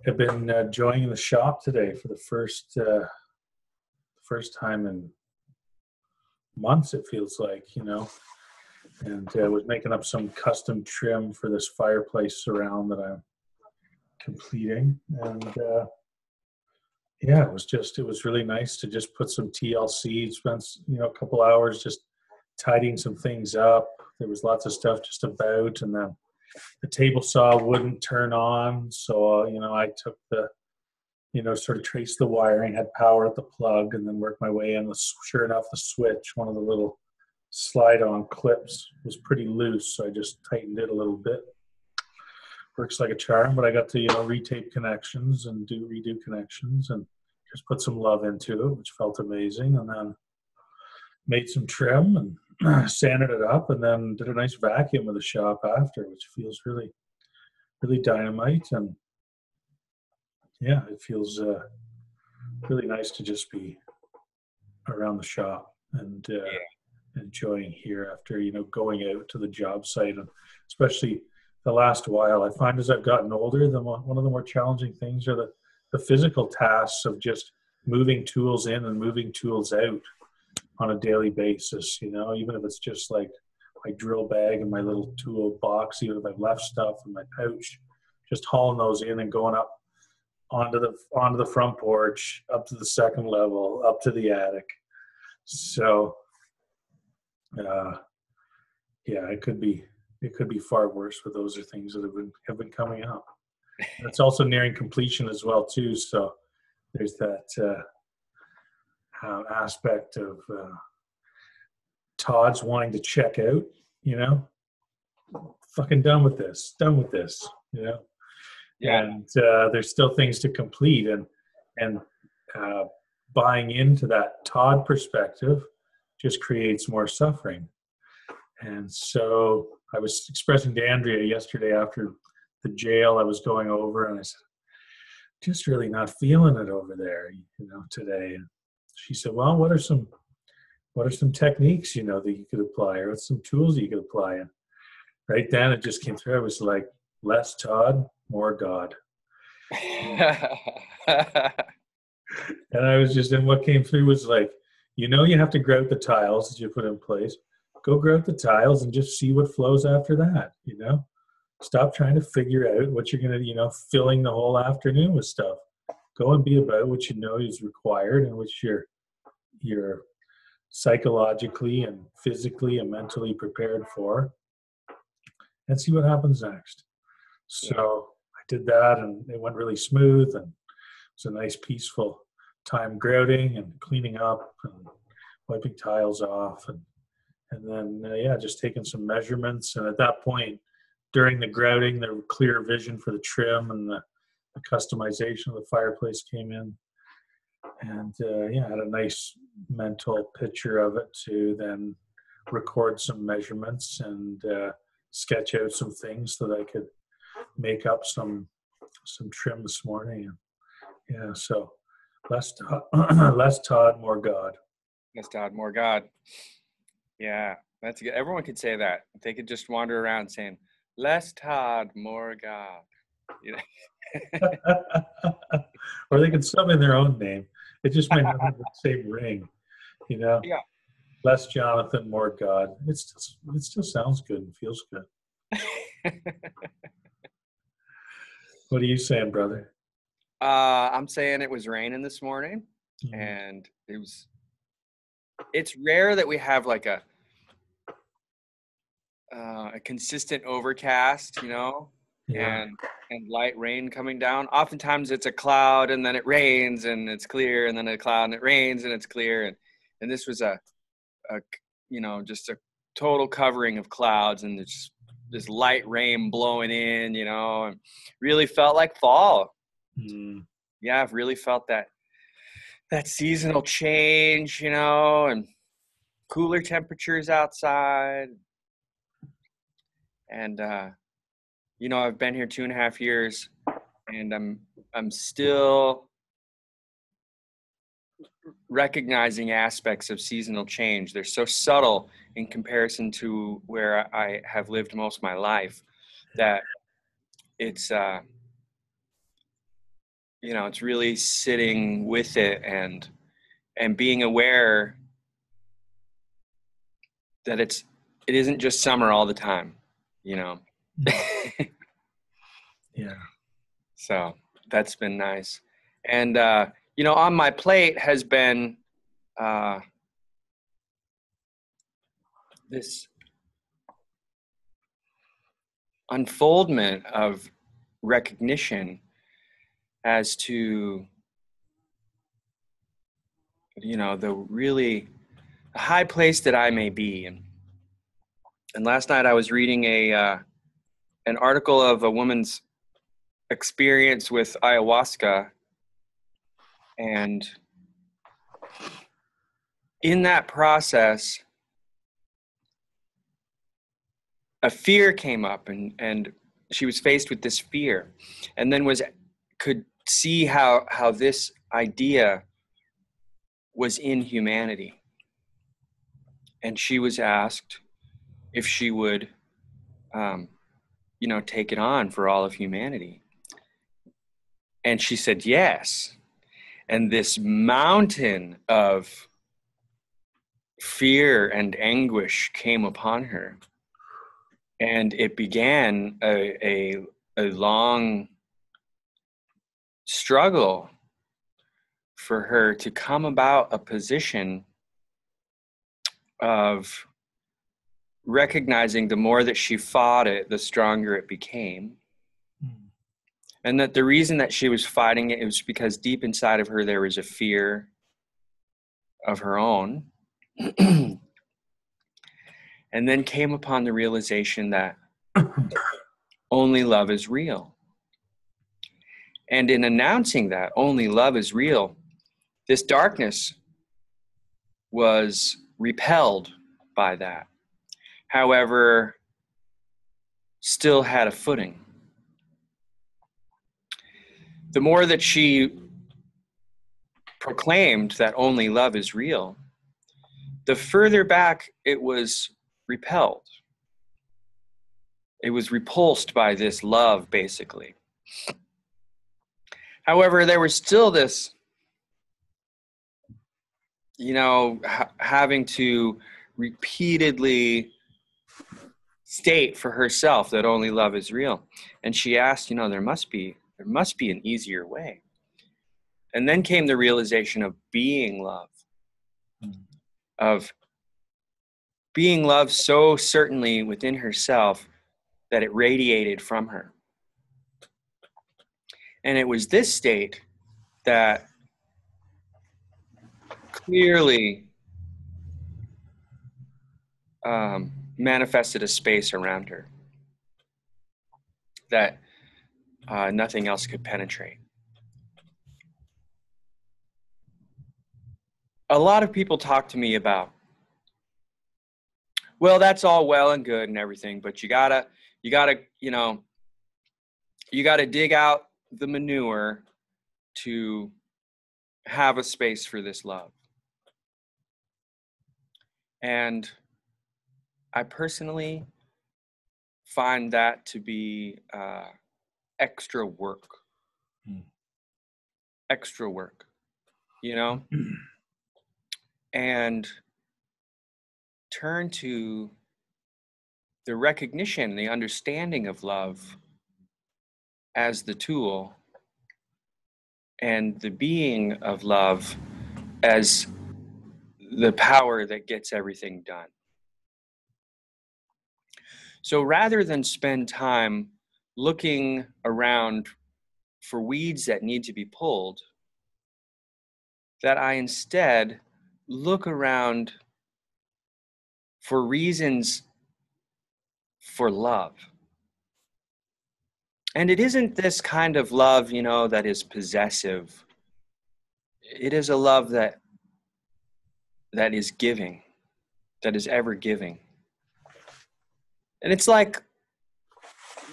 I've been enjoying the shop today for the first time in months. It feels like, and was making up some custom trim for this fireplace surround that I'm completing. And yeah, it was really nice to just put some TLC. Spent a couple hours just tidying some things up. There was lots of stuff just about, and then the table saw wouldn't turn on, so I took the sort of traced the wiring, had power at the plug, and then worked my way in. Sure enough, the switch, one of the little slide-on clips, was pretty loose, so I just tightened it a little bit. Works like a charm, but I got to retape connections and redo connections, and just put some love into it, which felt amazing, and then made some trim and sanded it up, and then did a nice vacuum of the shop after, which feels really, really dynamite. And yeah, it feels really nice to just be around the shop and enjoying here after going out to the job site. And especially the last while, I find as I've gotten older, one of the more challenging things are the physical tasks of just moving tools in and moving tools out on a daily basis. Even if it's just like my drill bag and my little tool box, even if I've left stuff in my pouch, just hauling those in and going up onto the front porch, up to the second level, up to the attic. So yeah, it could be far worse, but those are things that have been coming up. And it's also nearing completion as well too, so there's that aspect of Todd's wanting to check out, fucking done with this, Yeah. and there's still things to complete, and buying into that Todd perspective just creates more suffering. And so I was expressing to Andrea yesterday after the jail I was going over, and I said, just really not feeling it over there, today. And she said, well, what are some techniques, that you could apply, or what's some tools you could apply? And right then it just came through. I was like, less Todd, more God. And I was just, and what came through was like, you have to grout the tiles that you put in place. Go grout the tiles and just see what flows after that, Stop trying to figure out what you're going to, filling the whole afternoon with stuff. Go and be about what is required and which you're psychologically and physically and mentally prepared for, and see what happens next. So I did that, and it went really smooth, and it was a nice peaceful time grouting and cleaning up and wiping tiles off, and then just taking some measurements. And at that point, during the grouting, the clear vision for the trim and the customization of the fireplace came in. And I had a nice mental picture of it to then record some measurements and sketch out some things so that I could make up some trim this morning. And so less Todd, more God. Less Todd, more God. Yeah, that's good. Everyone could say that. They could just wander around saying, less Todd, more God. Or they could sub in their own name. It just might not have the same ring, Yeah. Less Jonathan, more God. It still sounds good and feels good. What are you saying, brother? I'm saying it was raining this morning, and it's rare that we have like a consistent overcast, and light rain coming down. Oftentimes it's a cloud and then it rains and it's clear, and then a cloud and it rains and it's clear. And this was just a total covering of clouds, and it's this light rain blowing in, and really felt like fall. Yeah, I've really felt that seasonal change, and cooler temperatures outside. And I've been here 2.5 years, and I'm still recognizing aspects of seasonal change. They're so subtle in comparison to where I have lived most of my life that it's you know, it's really sitting with it and being aware that it isn't just summer all the time, you know. Yeah. So that's been nice. And you know, on my plate has been this unfoldment of recognition as to, you know, the really high place that I may be. And last night I was reading an article of a woman's experience with ayahuasca, and in that process a fear came up, and she was faced with this fear, and then could see how this idea was in humanity. And she was asked if she would you know, take it on for all of humanity. And she said yes. And this mountain of fear and anguish came upon her. And it began a long struggle for her to come about a position of recognizing the more that she fought it, the stronger it became. And that the reason that she was fighting it was because deep inside of her there was a fear of her own. And then came upon the realization that only love is real. And in announcing that only love is real, this darkness was repelled by that. However, still had a footing. The more that she proclaimed that only love is real, the further back it was repelled. It was repulsed by this love, basically. However, there was still this, you know, having to repeatedly state for herself that only love is real. And she asked, you know, there must be an easier way. And then came the realization of being love, of being love so certainly within herself that it radiated from her. And it was this state that clearly manifested a space around her that nothing else could penetrate. A lot of people talk to me about, well, that's all well and good and everything, but you gotta, you know, you gotta dig out the manure to have a space for this love. And I personally find that to be extra work. Extra work, you know? And turn to the recognition, the understanding of love as the tool, and the being of love as the power that gets everything done. So rather than spend time looking around for weeds that need to be pulled, that I instead look around for reasons for love. And it isn't this kind of love, you know, that is possessive. It is a love that is giving, that is ever giving. And it's like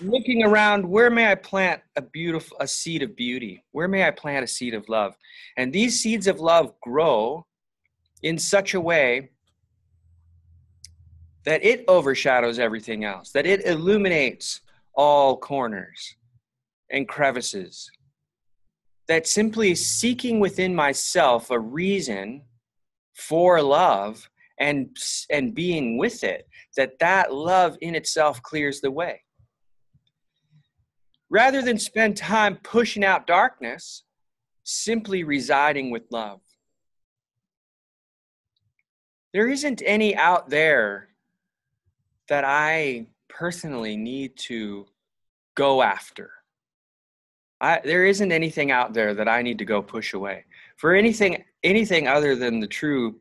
looking around, where may I plant a seed of beauty? Where may I plant a seed of love? And these seeds of love grow in such a way that it overshadows everything else, that it illuminates all corners and crevices, that simply seeking within myself a reason for love and being with it, that love in itself clears the way. Rather than spend time pushing out darkness, simply residing with love. There isn't any out there that I personally need to go after. There isn't anything out there that I need to go push away. For anything other than the true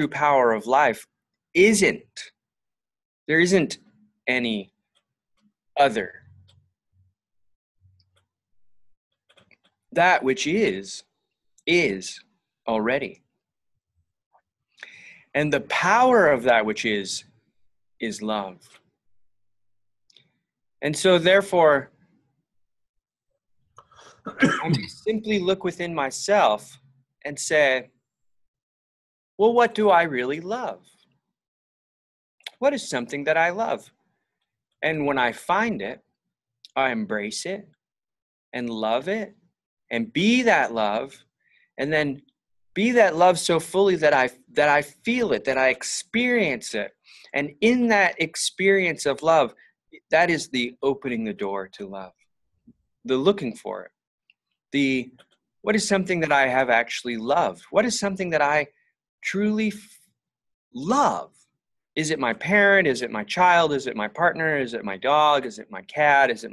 power of life there isn't any other. That which is already. And the power of that which is love. And so therefore, I may simply look within myself and say, well, what do I really love? What is something that I love? And when I find it, I embrace it and love it and be that love, and then be that love so fully that I feel it, that I experience it. And in that experience of love, that is the opening the door to love, the looking for it. What is something that I have actually loved? What is something that I truly love? Is it my parent? Is it my child? Is it my partner? Is it my dog? Is it my cat? Is it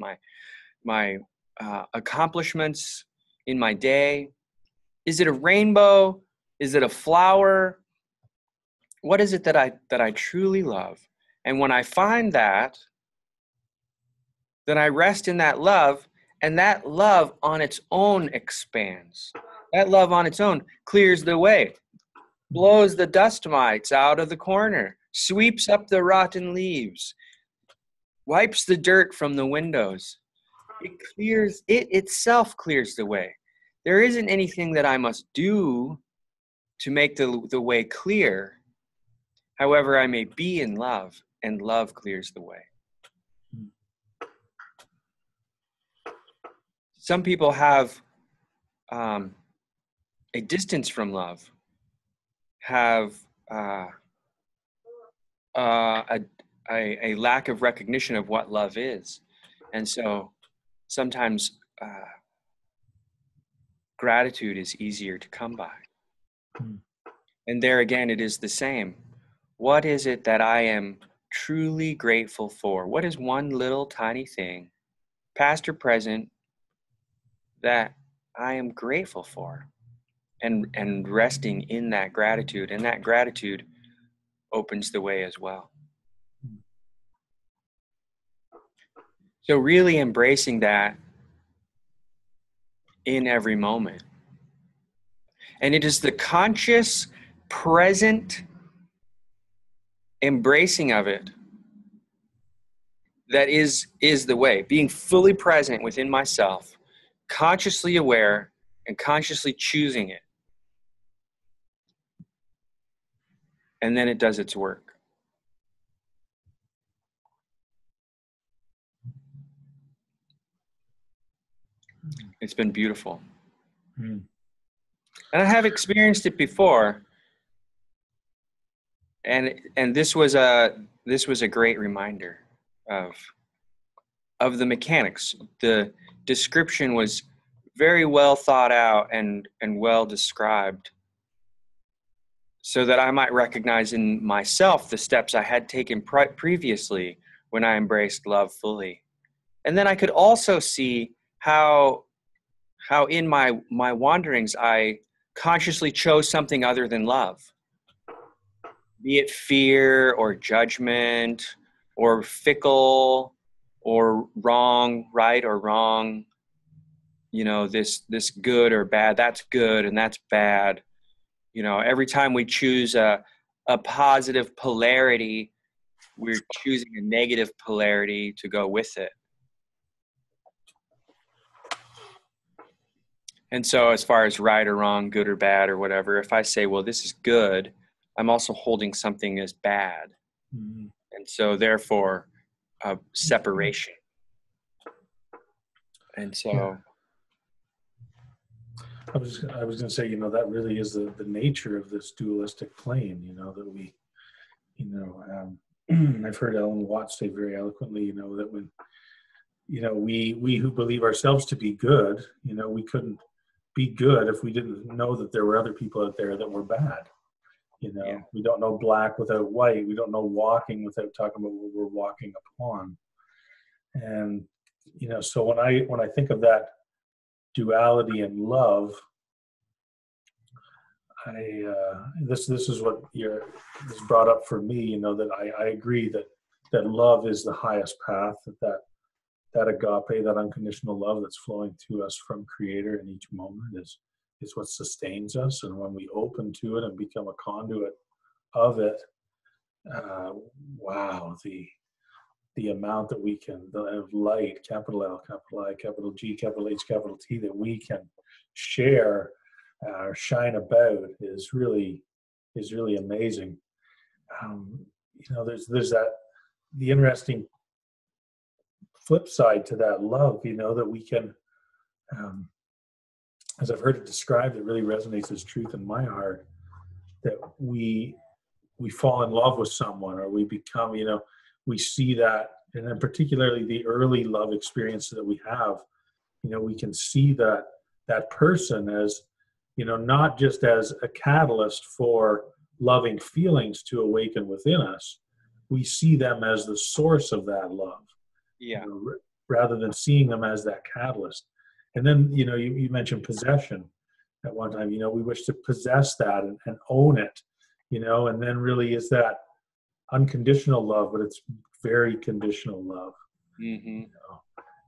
my accomplishments in my day? Is it a rainbow? Is it a flower? What is it that I truly love? And when I find that, then I rest in that love, and that love on its own expands. That love on its own clears the way, blows the dust mites out of the corner, sweeps up the rotten leaves, wipes the dirt from the windows. It itself clears the way. There isn't anything that I must do to make the way clear. However, I may be in love, and love clears the way. Some people have a distance from love, have a lack of recognition of what love is. And so sometimes gratitude is easier to come by. And there again, it is the same. What is it that I am truly grateful for? What is one little tiny thing, past or present, that I am grateful for? And resting in that gratitude. And that gratitude opens the way as well. So really embracing that in every moment. And it is the conscious, present embracing of it that is the way. Being fully present within myself, consciously aware, and consciously choosing it. And then it does its work. It's been beautiful. And I have experienced it before. And this was a great reminder of the mechanics. The description was very well thought out and well described, so that I might recognize in myself the steps I had taken previously when I embraced love fully. And then I could also see how in my wanderings I consciously chose something other than love. Be it fear or judgment or fickle or wrong, right or wrong, this good or bad, that's good and that's bad. Every time we choose a positive polarity, we're choosing a negative polarity to go with it. And so as far as right or wrong, good or bad or whatever, if I say, well, this is good, I'm also holding something as bad. Mm-hmm. And so therefore, separation. And so I was going to say, that really is the nature of this dualistic plane, that we, I've heard Ellen Watts say very eloquently, that when, we who believe ourselves to be good, we couldn't be good if we didn't know that there were other people out there that were bad. Yeah. We don't know black without white. We don't know walking without talking about what we're walking upon. And, so when I think of that duality in love, this is what is brought up for me. That I agree that love is the highest path. That agape, that unconditional love that's flowing to us from Creator in each moment is what sustains us. And when we open to it and become a conduit of it, wow, the amount that we can, the light, capital L, capital I, capital G, capital H, capital T, that we can share or shine about is really amazing. There's the interesting flip side to that love, that we can, as I've heard it described, it really resonates as truth in my heart, that we fall in love with someone, or we become, we see that, and then particularly the early love experience that we have, we can see that person as, not just as a catalyst for loving feelings to awaken within us. We see them as the source of that love. Yeah. Rather than seeing them as that catalyst. And then, you mentioned possession at one time. We wish to possess that and own it, and then really is that unconditional love, but it's very conditional love. Mm-hmm.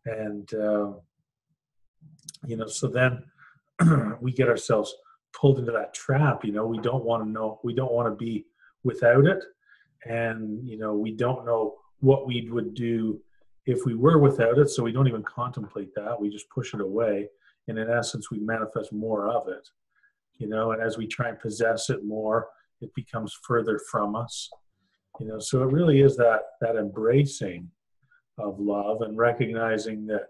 And, so then we get ourselves pulled into that trap. We don't want to know, we don't want to be without it. And, we don't know what we would do if we were without it, so we don't even contemplate that. We just push it away. And in essence, we manifest more of it, and as we try and possess it more, it becomes further from us, so it really is that embracing of love and recognizing that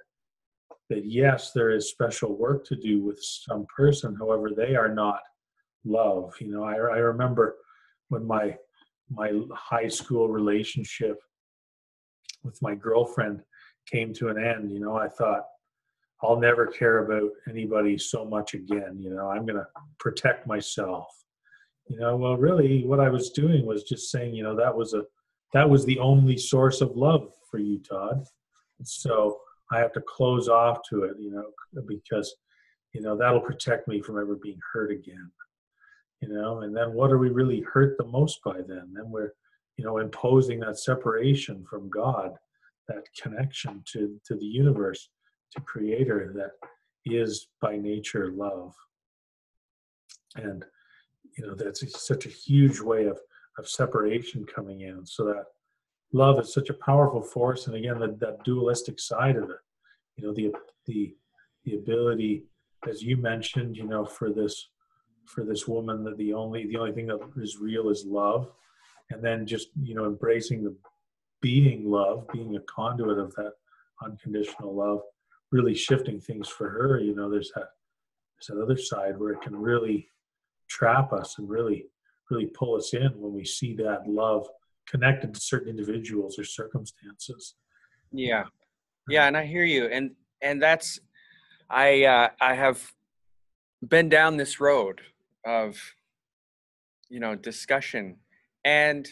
yes, there is special work to do with some person. However, they are not love. I remember when my high school relationship with my girlfriend came to an end, I thought, I'll never care about anybody so much again. I'm going to protect myself. Well, really what I was doing was just saying, that was the only source of love for you, Todd. So I have to close off to it, because, that'll protect me from ever being hurt again. And then what are we really hurt the most by then? Then we're, imposing that separation from God, that connection to the universe, to Creator that is by nature love. And, that's such a huge way of separation coming in. So that love is such a powerful force. And again, that dualistic side of it, the ability, as you mentioned, for this woman, that the only thing that is real is love. And then just, embracing the being love, being a conduit of that unconditional love, really shifting things for her. There's that other side where it can really trap us and really pull us in when we see that love connected to certain individuals or circumstances. Yeah. And I hear you. And that's, I have been down this road of, discussion, and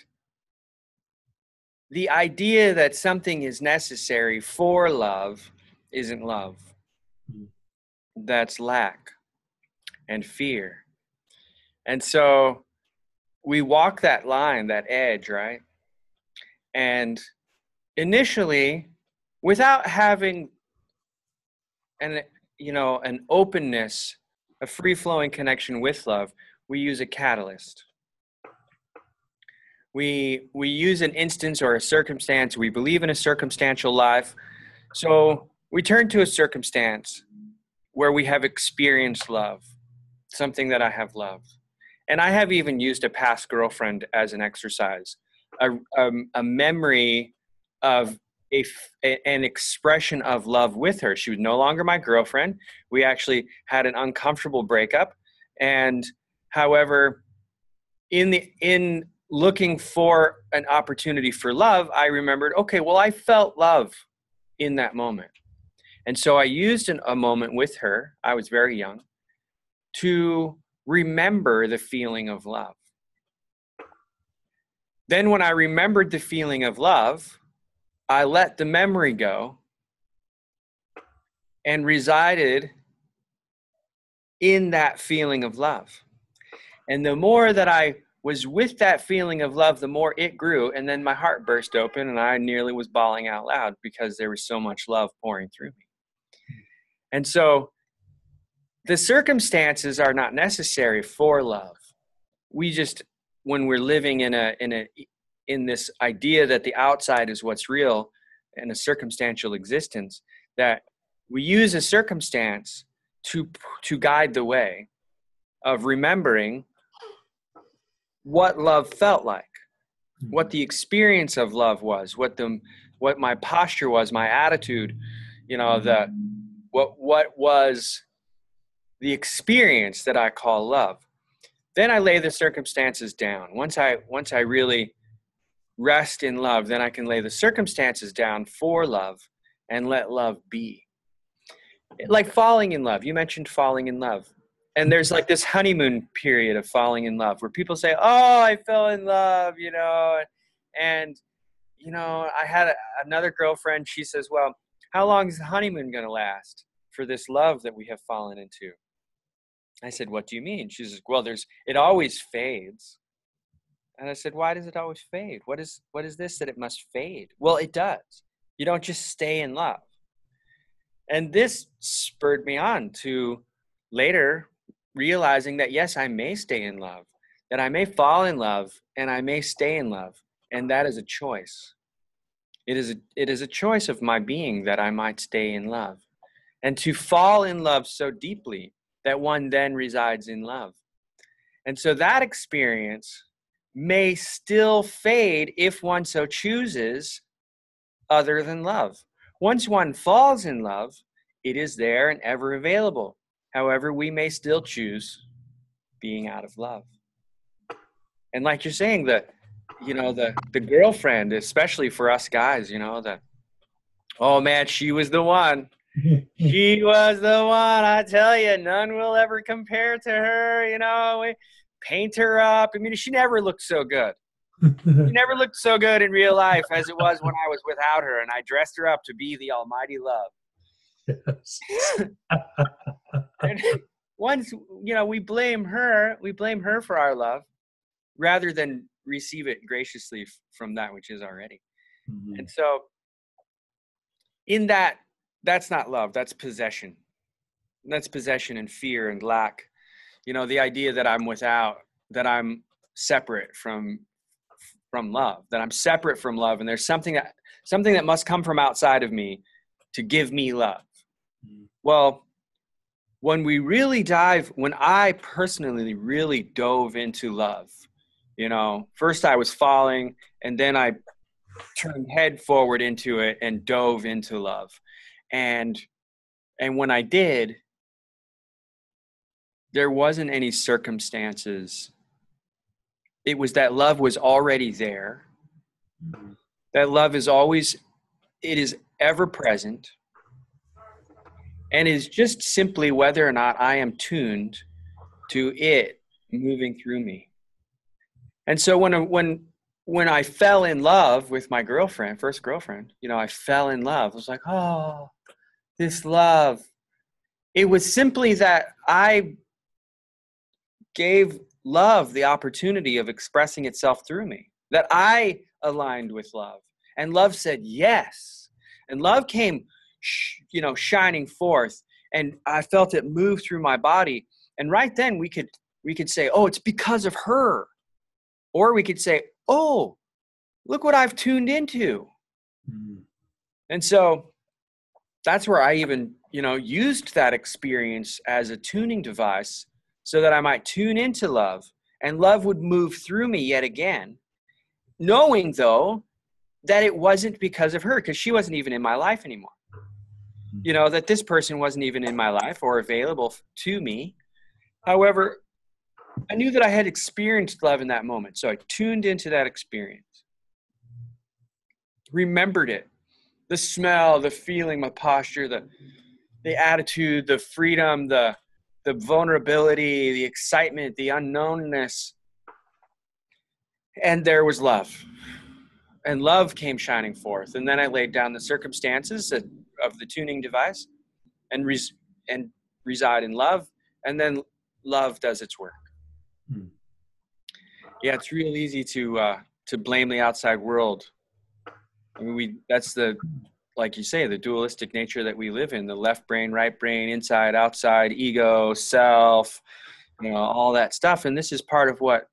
the idea that something is necessary for love isn't love. That's lack and fear. And so we walk that line, that edge, right? And initially, without having an openness, a free-flowing connection with love, we use a catalyst. We use an instance or a circumstance. We believe in a circumstantial life. So we turn to a circumstance where we have experienced love, something that I have loved. And I have even used a past girlfriend as an exercise, a memory of an expression of love with her. She was no longer my girlfriend. We actually had an uncomfortable breakup. And however, in looking for an opportunity for love, I remembered, okay, well, I felt love in that moment. And so I used a moment with her, I was very young, to remember the feeling of love. Then when I remembered the feeling of love, I let the memory go and resided in that feeling of love. And the more that I was with that feeling of love, the more it grew. And then my heart burst open and I nearly was bawling out loud because there was so much love pouring through me. And so the circumstances are not necessary for love. We just, when we're living in this idea that the outside is what's real and a circumstantial existence, that we use a circumstance to guide the way of remembering what love felt like, what the experience of love was, what my posture was, my attitude, what was the experience that I call love. Then I lay the circumstances down. Once I really rest in love, then I can lay the circumstances down for love and let love be. Like falling in love. You mentioned falling in love. And there's like this honeymoon period of falling in love where people say, oh, I fell in love, and, I had another girlfriend. She says, well, how long is the honeymoon going to last for this love that we have fallen into? I said, what do you mean? She says, well, it always fades. And I said, why does it always fade? What is this that it must fade? Well, it does. You don't just stay in love. And this spurred me on to later realizing that, yes, I may stay in love, that I may fall in love and I may stay in love. And that is a choice. It is a choice of my being that I might stay in love and to fall in love so deeply that one then resides in love. And so that experience may still fade if one so chooses other than love. Once one falls in love, it is there and ever available. However, we may still choose being out of love. And like you're saying, the girlfriend, especially for us guys, oh man, she was the one. She was the one. I tell you, none will ever compare to her. We paint her up. I mean, she never looked so good. She never looked so good in real life as it was when I was without her, and I dressed her up to be the almighty love. Yes. And once, we blame her for our love rather than receive it graciously from that which is already. Mm-hmm. And so in that's not love, that's possession. That's possession and fear and lack. The idea that I'm without, that I'm separate from love, that I'm separate from love, and there's something that must come from outside of me to give me love. Mm-hmm. Well, when I personally really dove into love, first I was falling and then I turned head forward into it and dove into love. And when I did, there wasn't any circumstances. It was that love was already there. Mm-hmm. That love is ever present. And is just simply whether or not I am tuned to it moving through me. And so when I fell in love with my first girlfriend, I fell in love. I was like, oh, this love. It was simply that I gave love the opportunity of expressing itself through me, that I aligned with love. And love said yes. And love came shining forth, and I felt it move through my body. And right then we could say, oh, it's because of her. Or we could say, oh, look what I've tuned into. Mm-hmm. And so that's where I even, used that experience as a tuning device so that I might tune into love, and love would move through me yet again, knowing though that it wasn't because of her, because she wasn't even in my life anymore. You know, that this person wasn't even in my life or available to me. However, I knew that I had experienced love in that moment. So I tuned into that experience, remembered it, the smell, the feeling, my posture, the attitude, the freedom, the vulnerability, the excitement, the unknownness. And there was love. And love came shining forth. And then I laid down the circumstances of the tuning device and reside in love. And then love does its work. Hmm. Yeah, it's real easy to blame the outside world. I mean, that's like you say, the dualistic nature that we live in, the left brain, right brain, inside, outside, ego, self, all that stuff. And this is part of what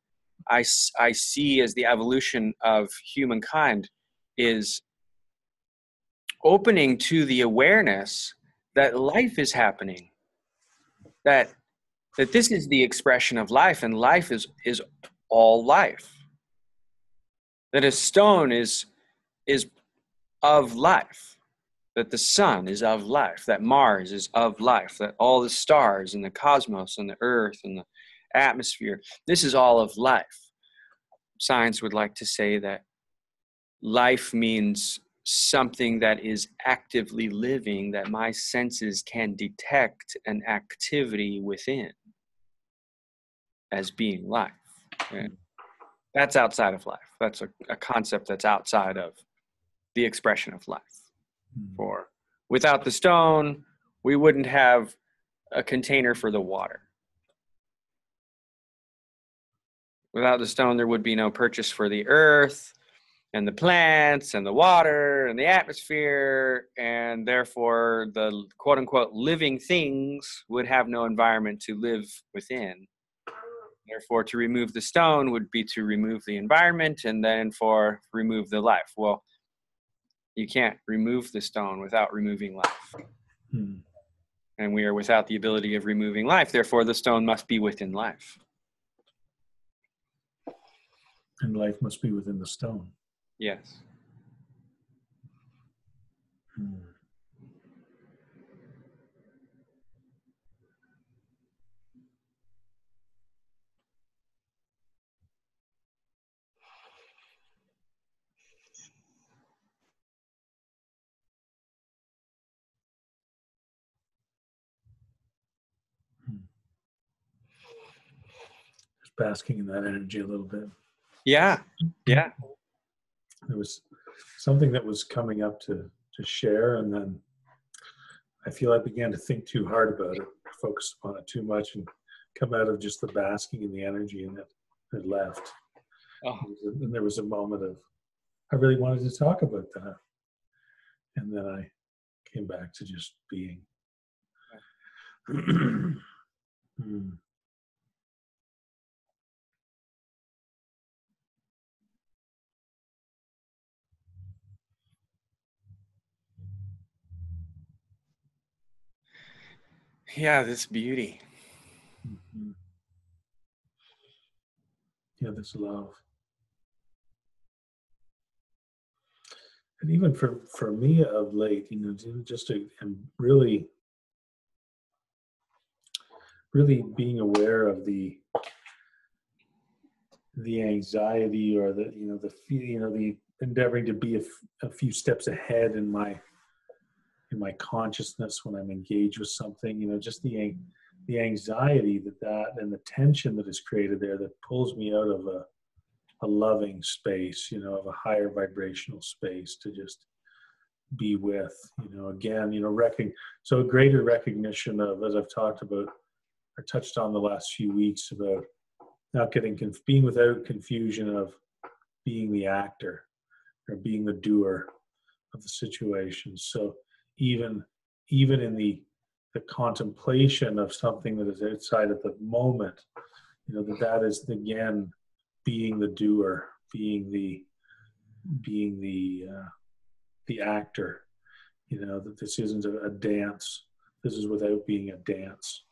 I see as the evolution of humankind, is opening to the awareness that life is happening, that this is the expression of life, and life is all life. That a stone is of life, that the sun is of life, that Mars is of life, that all the stars and the cosmos and the earth and the atmosphere, this is all of life. Science would like to say that life means something that is actively living, that my senses can detect an activity within as being life. And that's outside of life. That's a concept that's outside of the expression of life. For without the stone, we wouldn't have a container for the water. Without the stone, there would be no purchase for the earth and the plants and the water and the atmosphere, and therefore the quote unquote living things would have no environment to live within. Therefore, to remove the stone would be to remove the environment, and then for remove the life. Well, you can't remove the stone without removing life. And we are without the ability of removing life. Therefore, the stone must be within life. And life must be within the stone. Yes. Just basking in that energy a little bit. Yeah. Yeah. There was something that was coming up to share, and then I feel I began to think too hard about it, focus upon it too much, and come out of just the basking in the energy, and it left. Oh. And there was a moment of, I really wanted to talk about that. And then I came back to just being. Yeah, this beauty. Yeah, this love. And even for me of late, just to, and really being aware of the anxiety, or the endeavoring to be a few steps ahead in my consciousness when I'm engaged with something, just the anxiety that and the tension that is created there, that pulls me out of a loving space, of a higher vibrational space to just be with, again, so a greater recognition of, as I've talked about or touched on the last few weeks, about not being without confusion of being the actor or being the doer of the situation. So even in the contemplation of something that is outside of the moment, that is again being the doer, being the actor. That this isn't a dance. This is without being a dance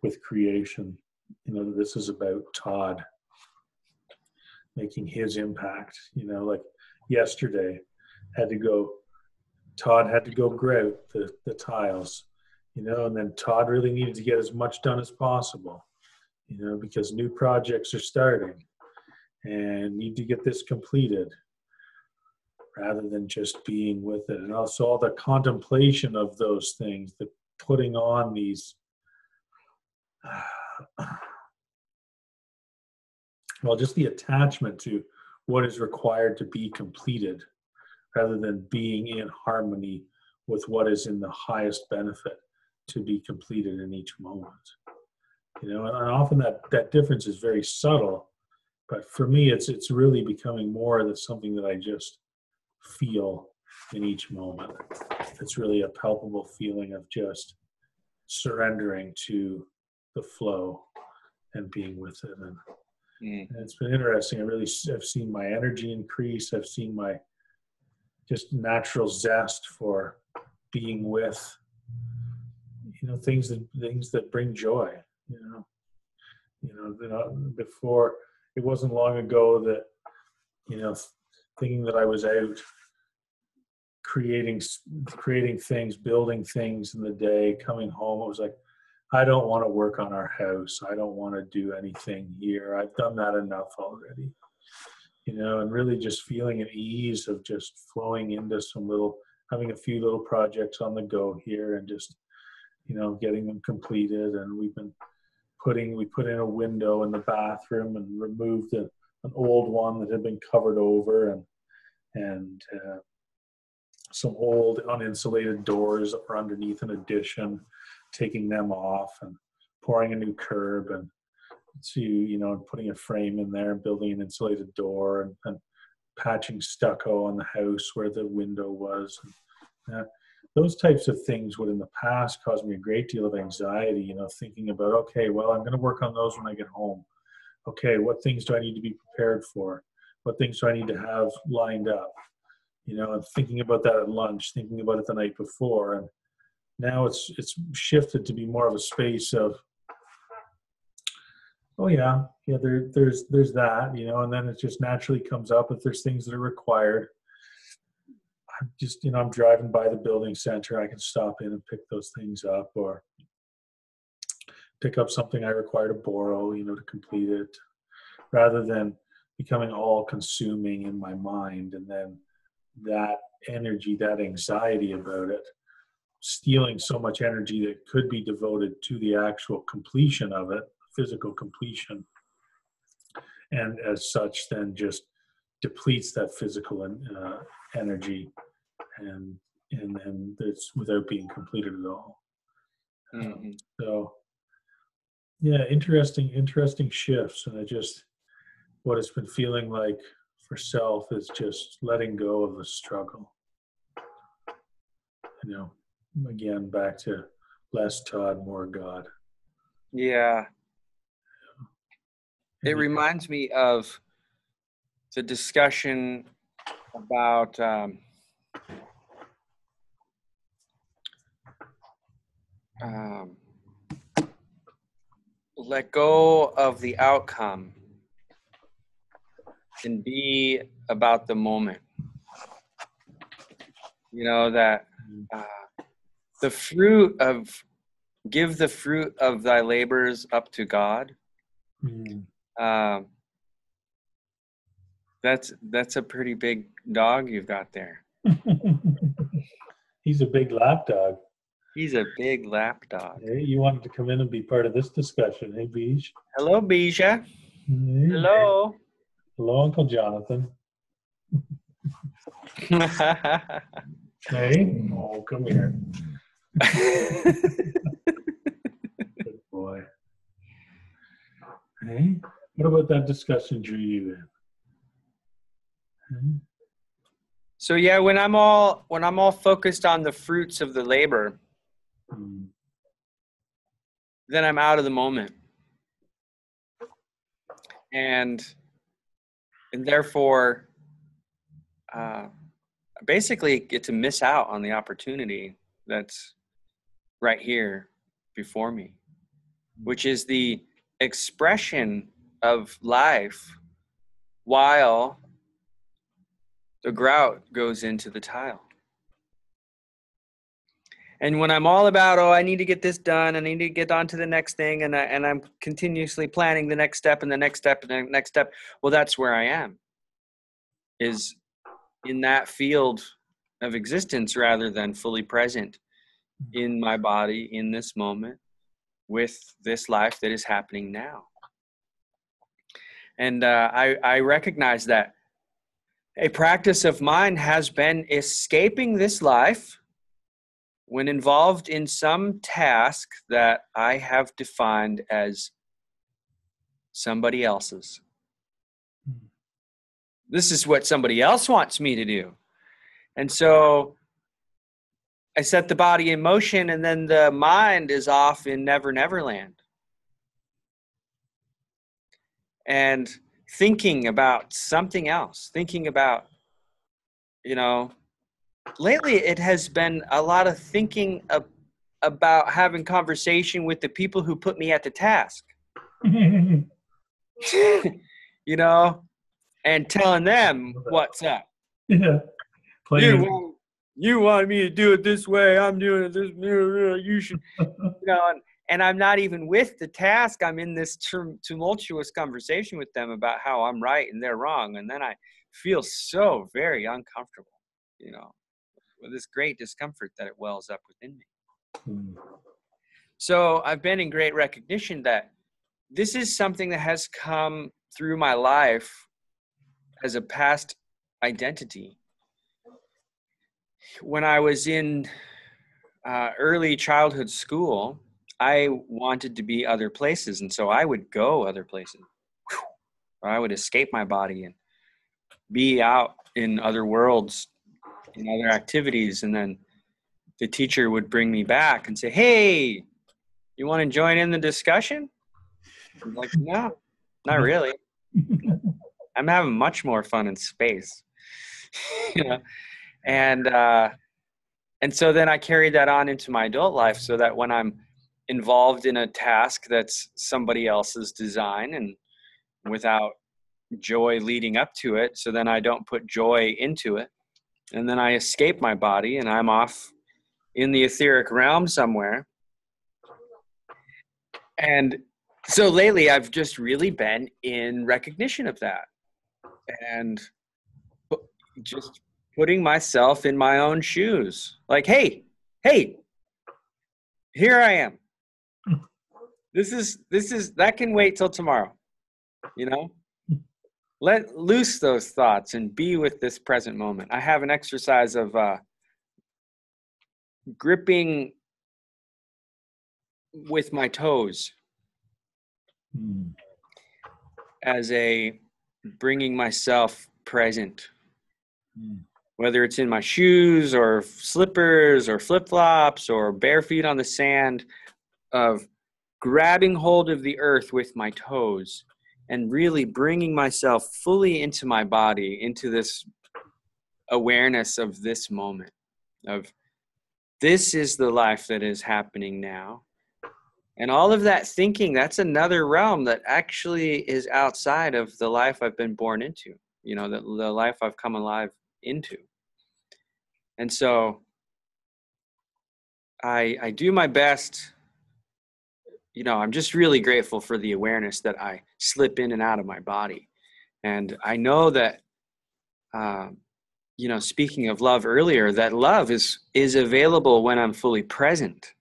with creation. That this is about Todd making his impact. Like yesterday. Had to go. Todd had to go grout the tiles, and then Todd really needed to get as much done as possible, because new projects are starting and need to get this completed rather than just being with it. And also all the contemplation of those things, the putting on these, well, just the attachment to what is required to be completed rather than being in harmony with what is in the highest benefit to be completed in each moment. And often that difference is very subtle, but for me, it's really becoming more than something that I just feel in each moment. It's really a palpable feeling of just surrendering to the flow and being with it. And it's been interesting. I've seen my energy increase. I've seen my just natural zest for being with, things that bring joy. Before, it wasn't long ago that, thinking that I was out creating things, building things in the day, coming home, it was like, I don't want to work on our house. I don't want to do anything here. I've done that enough already. And really just feeling at ease of just flowing into having a few little projects on the go here and just, getting them completed. And we put in a window in the bathroom and removed an old one that had been covered over, and some old uninsulated doors that were underneath an addition, taking them off and pouring a new curb and putting a frame in there and building an insulated door and patching stucco on the house where the window was. Those types of things would in the past cause me a great deal of anxiety, thinking about, okay, well, I'm going to work on those when I get home. Okay, what things do I need to be prepared for? What things do I need to have lined up? And thinking about that at lunch, thinking about it the night before. And now it's shifted to be more of a space of, oh yeah, there's that, and then it just naturally comes up if there's things that are required. I'm just, I'm driving by the building center, I can stop in and pick those things up, or pick up something I require to borrow, to complete it, rather than becoming all consuming in my mind. And then that energy, that anxiety about it, stealing so much energy that could be devoted to the actual completion of it, physical completion, and as such then just depletes that physical energy, and then it's without being completed at all. So yeah, interesting shifts. And what it's been feeling like for self is just letting go of the struggle. Again, back to less Todd, more God. Yeah. It reminds me of the discussion about let go of the outcome and be about the moment. That the fruit of, give the fruit of thy labors up to God. That's a pretty big dog you've got there. He's a big lap dog. He's a big lap dog. Hey, you wanted to come in and be part of this discussion, hey, Beej? Hello, Bija. Hey. Hello. Hello, Uncle Jonathan. Hey, oh, come here. Good boy. Hey, what about that discussion drew you in? Hey? So yeah, when I'm all focused on the fruits of the labor, then I'm out of the moment, and therefore, basically get to miss out on the opportunity that's right here before me, which is the expression of life while the grout goes into the tile. And when I'm all about, oh, I need to get this done, I need to get on to the next thing, and I'm continuously planning the next step and the next step and the next step, well, that's where I am, is in that field of existence rather than fully present in my body in this moment with this life that is happening now. And I recognize that a practice of mine has been escaping this life when involved in some task that I have defined as somebody else's. This is what somebody else wants me to do. And so I set the body in motion, and then the mind is off in Never Never Land. And thinking about something else, thinking about, lately it has been a lot of thinking about having conversation with the people who put me at the task, and telling them what's up. Yeah. You wanted me to do it this way. I'm doing it this. You should, and I'm not even with the task. I'm in this tumultuous conversation with them about how I'm right and they're wrong. And then I feel so very uncomfortable, with this great discomfort that it wells up within me. So I've been in great recognition that this is something that has come through my life as a past identity. When I was in early childhood school, I wanted to be other places. And so I would go other places. Or I would escape my body and be out in other worlds, in other activities. And then the teacher would bring me back and say, hey, you want to join in the discussion? I'm like, no, not really. I'm having much more fun in space. And so then I carried that on into my adult life, so that when I'm involved in a task that's somebody else's design and without joy leading up to it, so then I don't put joy into it. And then I escape my body and I'm off in the etheric realm somewhere. And so lately I've just really been in recognition of that and just putting myself in my own shoes. Like, hey, here I am. This is that can wait till tomorrow. Let loose those thoughts and be with this present moment. I have an exercise of gripping with my toes as a bringing myself present, whether it's in my shoes or slippers or flip-flops or bare feet on the sand, of grabbing hold of the earth with my toes and really bringing myself fully into my body, into this awareness of this moment, of this is the life that is happening now. And all of that thinking, that's another realm that actually is outside of the life I've been born into, the life I've come alive into. And so I do my best. I'm just really grateful for the awareness that I slip in and out of my body. And I know that, speaking of love earlier, that love is available when I'm fully present.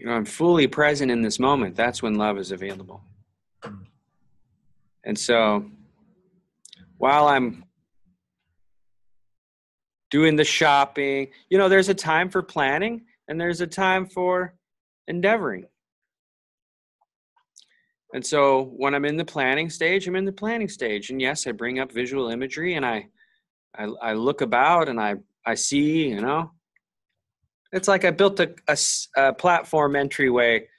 I'm fully present in this moment. That's when love is available. And so while I'm doing the shopping, there's a time for planning and there's a time for endeavoring. And so when I'm in the planning stage, I'm in the planning stage. And yes, I bring up visual imagery and I look about and I see, it's like I built a platform entryway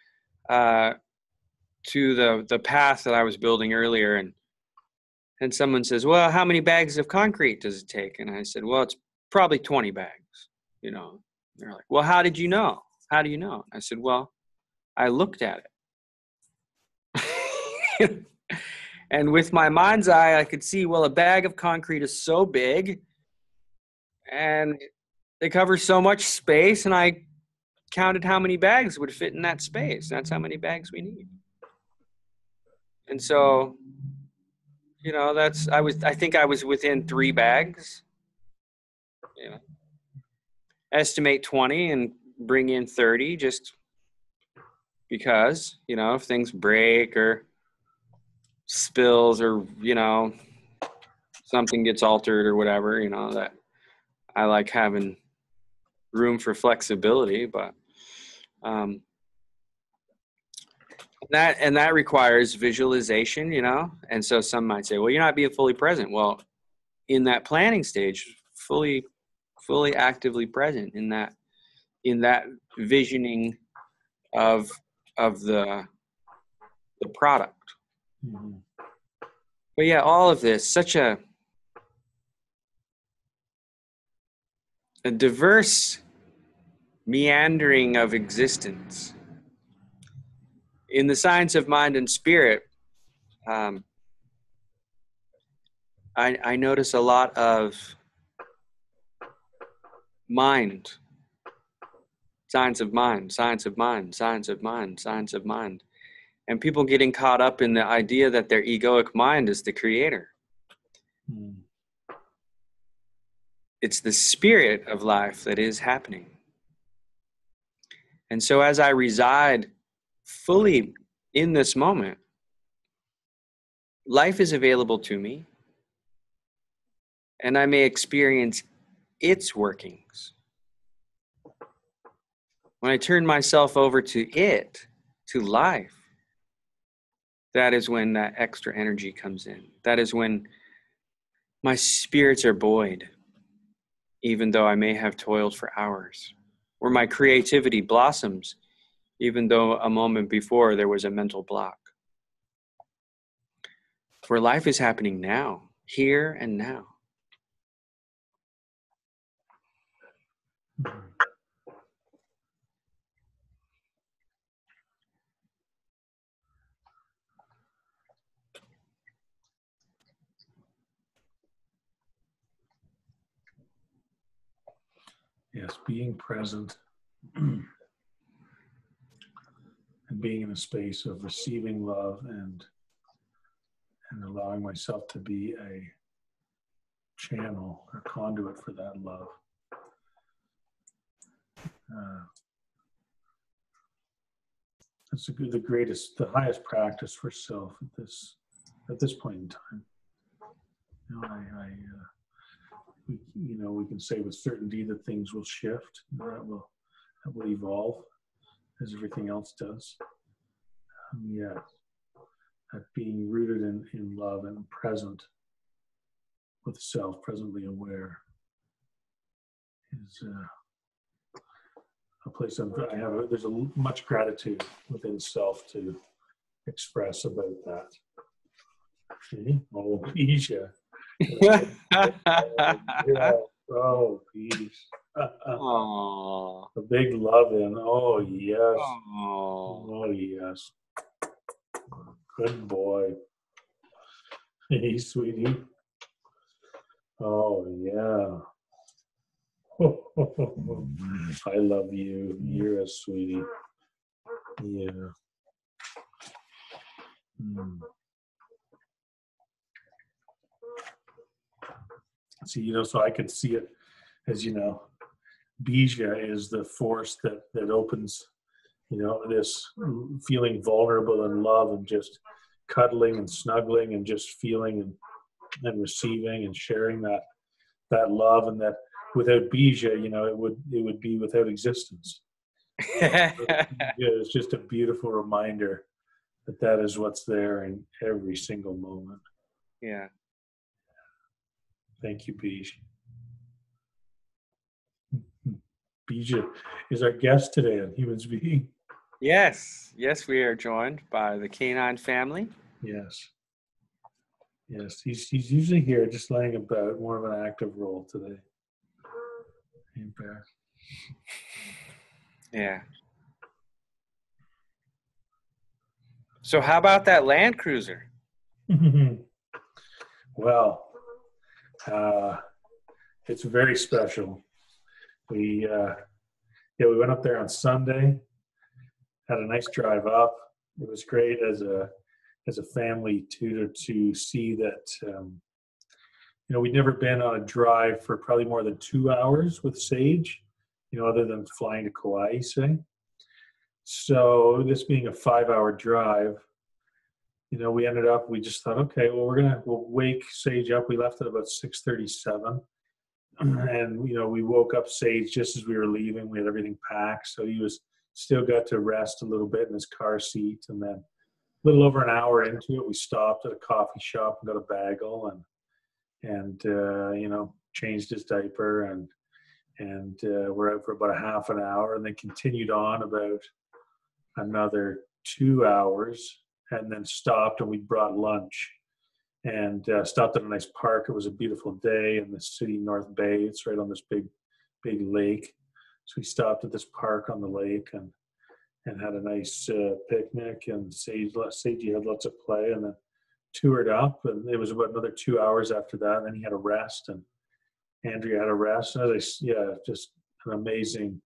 to the path that I was building earlier. And someone says, well, how many bags of concrete does it take? And I said, well, it's probably 20 bags, They're like, well, how did you know? How do you know? I said, well, I looked at it. And with my mind's eye, I could see, well, a bag of concrete is so big and they cover so much space, and I counted how many bags would fit in that space. That's how many bags we need. And so, you know, I think I was within 3 bags. You know, estimate 20 and bring in 30 just because, you know, if things break or spills or, you know, something gets altered or whatever, you know, that I like having room for flexibility, but that requires visualization, you know. And so some might say, well, you're not being fully present. Well, in that planning stage, fully actively present in that visioning of the product. Mm-hmm. But yeah, all of this, such a diverse meandering of existence. In the science of mind and spirit, I notice a lot of mind, science of mind, science of mind, science of mind, science of mind, and people getting caught up in the idea that their egoic mind is the creator. Mm. It's the spirit of life that is happening. And so as I reside fully in this moment, life is available to me, and I may experience its workings. When I turn myself over to it, to life, that is when that extra energy comes in. That is when my spirits are buoyed, even though I may have toiled for hours, where my creativity blossoms, even though a moment before there was a mental block. Where life is happening now, here and now. Yes, being present and being in a space of receiving love and allowing myself to be a channel or conduit for that love. That's the highest practice for self at this point in time. You know, we can say with certainty that things will shift, that will evolve as everything else does. Yeah, that being rooted in love and present with self, presently aware, is a place there's much gratitude within self to express about that. See? Oh, Isha. Yeah. Oh, peace. A big love in. Oh, yes. Oh, yes. Good boy. Hey, sweetie. Oh, yeah. I love you. You're a sweetie. Yeah. Mm. See, you know, so I could see it as, you know, Bija is the force that opens, you know, this feeling vulnerable in love and just cuddling and snuggling and just feeling and receiving and sharing that love, and that without Bija, you know, it would be without existence. It's just a beautiful reminder that is what's there in every single moment. Yeah. Thank you, Bija. Bija is our guest today on Humans Being. Yes, we are joined by the canine family. Yes, he's usually here, just laying about, more of an active role today. Hey, Bear. Yeah. So how about that Land Cruiser? Well, uh, it's very special. We we went up there on Sunday, had a nice drive up. It was great as a family too to see that. We'd never been on a drive for probably more than 2 hours with Sage, other than flying to Kauai, say. So this being a 5 hour drive, we just thought, okay, well, we'll wake Sage up. We left at about 6:37. And, we woke up Sage just as we were leaving. We had everything packed. So he was still got to rest a little bit in his car seat. And then a little over an hour into it, we stopped at a coffee shop and got a bagel and changed his diaper and we're out for about a half an hour and then continued on about another 2 hours and then stopped and we brought lunch and stopped at a nice park. It was a beautiful day in the city North Bay. It's right on this big lake. So we stopped at this park on the lake and had a nice picnic and Seiji had lots of play and then toured up, and it was about another 2 hours after that. And then he had a rest, and Andrea had a rest. And just an amazing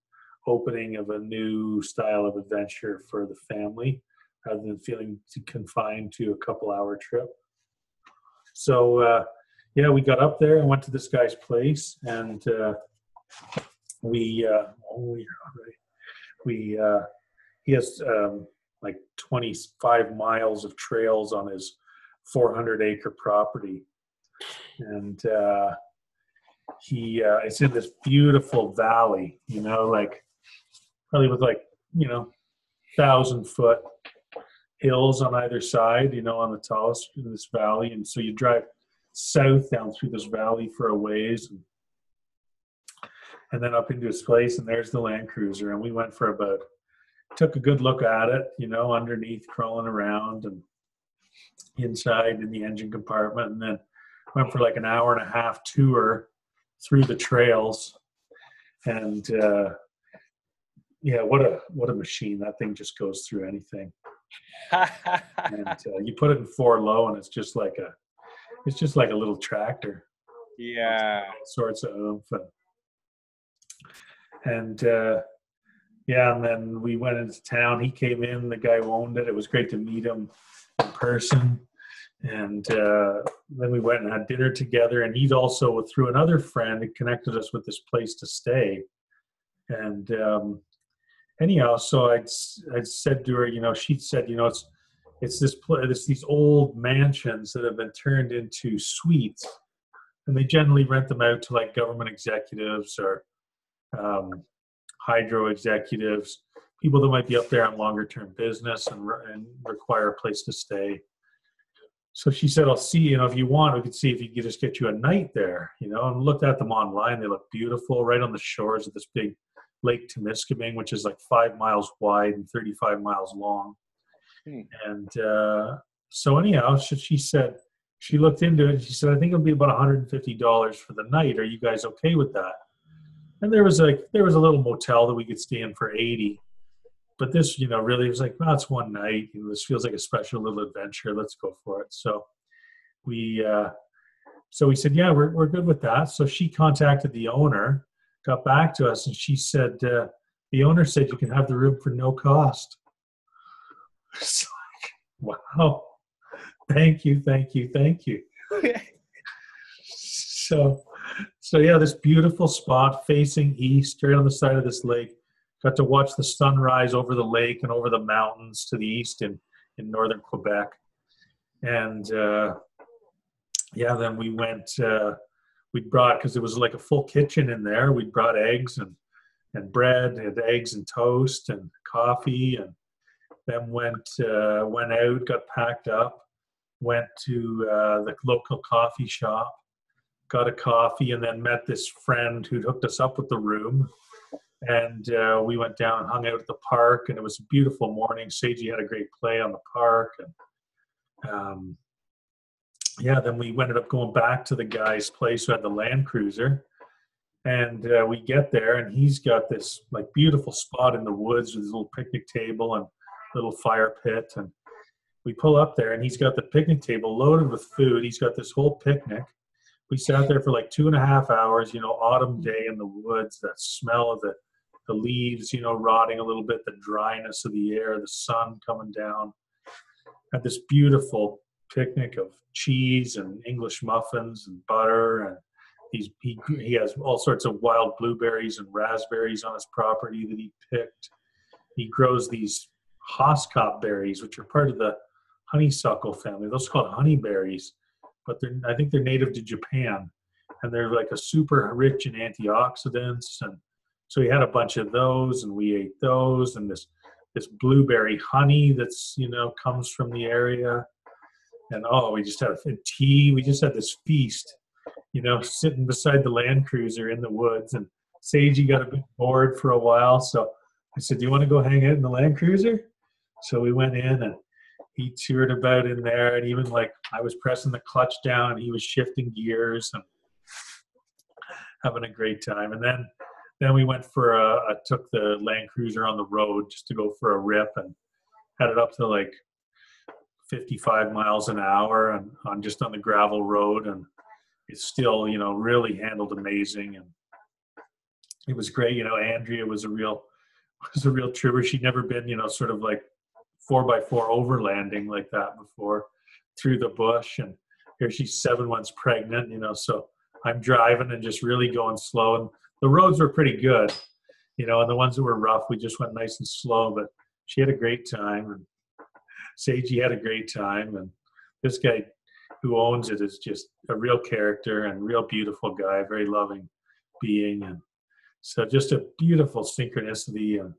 opening of a new style of adventure for the family, rather than feeling confined to a couple-hour trip. So, we got up there and went to this guy's place, and he has like 25 miles of trails on his 400-acre property, and it's in this beautiful valley, like probably with 1,000-foot hills on either side, on the tallest in this valley. And so you drive south down through this valley for a ways, and then up into his place, and there's the Land Cruiser. And we went took a good look at it, underneath, crawling around, and inside in the engine compartment, and then went for like an hour and a half tour through the trails. And what a machine. That thing just goes through anything. And you put it in 4 low and it's just like a little tractor. Yeah. All sorts of oomph. And and then we went into town. He came in, the guy who owned it. It was great to meet him in person. And then we went and had dinner together. And he'd also, through another friend, connected us with this place to stay. And anyhow, so I'd said to her, she said, it's these old mansions that have been turned into suites. And they generally rent them out to like government executives or hydro executives, people that might be up there on longer term business and require a place to stay. So she said, I'll see, if you want, we could see if you could just get you a night there, and looked at them online. They look beautiful, right on the shores of this big Lake Temiskaming, which is like 5 miles wide and 35 miles long. And so anyhow, she said, she looked into it and she said, I think it'll be about $150 for the night. Are you guys okay with that? And there was a little motel that we could stay in for $80. But this, really was like, well, it's one night. This feels like a special little adventure. Let's go for it. So we said, yeah, we're good with that. So she contacted the owner, got back to us, and she said, the owner said you can have the room for no cost. It's like, wow, thank you. So yeah, this beautiful spot facing east, right on the side of this lake. Got to watch the sunrise over the lake and over the mountains to the east in northern Quebec. And then we went, because it was like a full kitchen in there, we brought eggs and bread and eggs and toast and coffee, and then went out, got packed up, went to the local coffee shop, got a coffee, and then met this friend who'd hooked us up with the room. And we went down and hung out at the park, and it was a beautiful morning. Seiji had a great play on the park. And then we ended up going back to the guy's place who had the Land Cruiser. And we get there, and he's got this like beautiful spot in the woods with his little picnic table and little fire pit. And we pull up there, and he's got the picnic table loaded with food. He's got this whole picnic. We sat there for like 2.5 hours, autumn day in the woods, that smell of the leaves, rotting a little bit, the dryness of the air, the sun coming down. Had this beautiful picnic of cheese and English muffins and butter, and he has all sorts of wild blueberries and raspberries on his property that he picked. He grows these Hoscop berries, which are part of the honeysuckle family. Those are called honeyberries, but I think they're native to Japan, and they're like a super rich in antioxidants. And so he had a bunch of those, and we ate those, and this blueberry honey that's comes from the area. And we just had tea. We just had this feast, sitting beside the Land Cruiser in the woods. And Seiji got a bit bored for a while, so I said, "Do you want to go hang out in the Land Cruiser?" So we went in, and he toured about in there, and even like I was pressing the clutch down, and he was shifting gears and having a great time. And then we went for I took the Land Cruiser on the road just to go for a rip, and had it up to like 55 miles an hour and on the gravel road, and it's still really handled amazing, and it was great. Andrea was a real trooper. She'd never been sort of like 4x4 overlanding like that before through the bush, and here she's 7 months pregnant, so I'm driving and just really going slow, and the roads were pretty good, and the ones that were rough, we just went nice and slow, but she had a great time, and Seiji had a great time, and this guy who owns it is just a real character and real beautiful guy, very loving being, and so just a beautiful synchronicity. And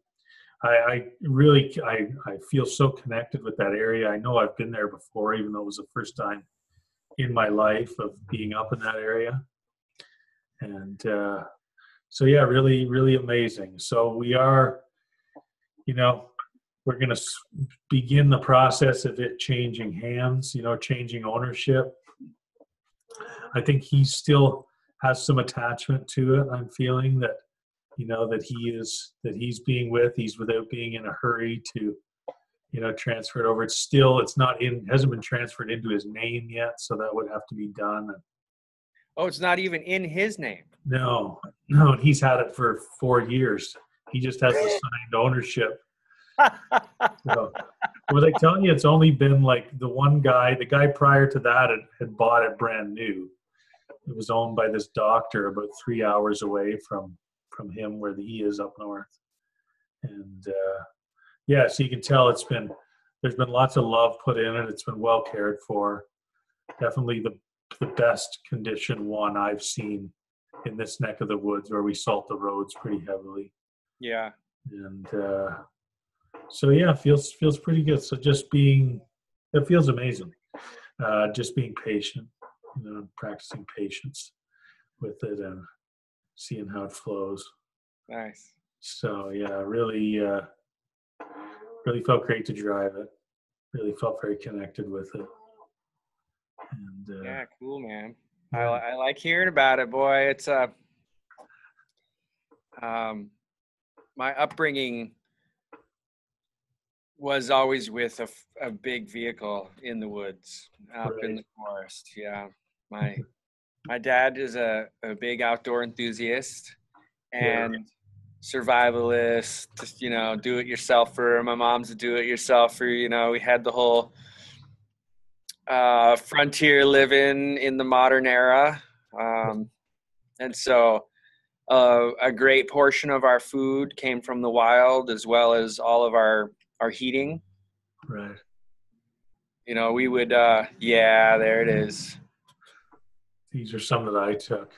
I really feel so connected with that area. I know I've been there before, even though it was the first time in my life of being up in that area, and so yeah, really, really amazing. So we are, we're going to begin the process of it changing hands, changing ownership. I think he still has some attachment to it. I'm feeling that, that he's being he's without being in a hurry to, transfer it over. Hasn't been transferred into his name yet. So that would have to be done. Oh, it's not even in his name. No, he's had it for 4 years. He just has assigned ownership. So, was I telling you, it's only been like the guy prior to that had bought it brand new. It was owned by this doctor about 3 hours away from him where he is up north. And yeah, so you can tell there's been lots of love put in it. It's been well cared for. Definitely the best condition one I've seen in this neck of the woods, where we salt the roads pretty heavily. Yeah. And so yeah, feels pretty good. So it feels amazing. Just being patient, practicing patience with it and seeing how it flows. Nice. So yeah, really felt great to drive it. Really felt very connected with it. And yeah, cool, man. Yeah. I like hearing about it, boy. It's my upbringing was always with a big vehicle in the woods, up in the forest. Yeah, my dad is a big outdoor enthusiast and survivalist. Just do-it-yourselfer. My mom's a do-it-yourselfer. We had the whole frontier living in the modern era, and so a great portion of our food came from the wild, as well as all of our heating. Right. We would there it is. These are some that I took.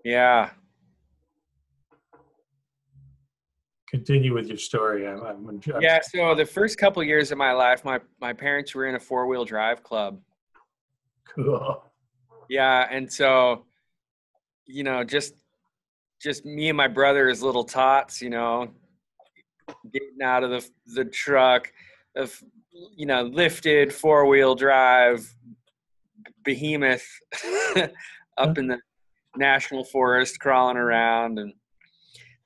Yeah. Continue with your story. Yeah, so the first couple of years of my life, my parents were in a 4-wheel drive club. Cool. Yeah, and so, just me and my brother as little tots, getting out of the truck, lifted 4-wheel drive behemoth up in the national forest, crawling around, and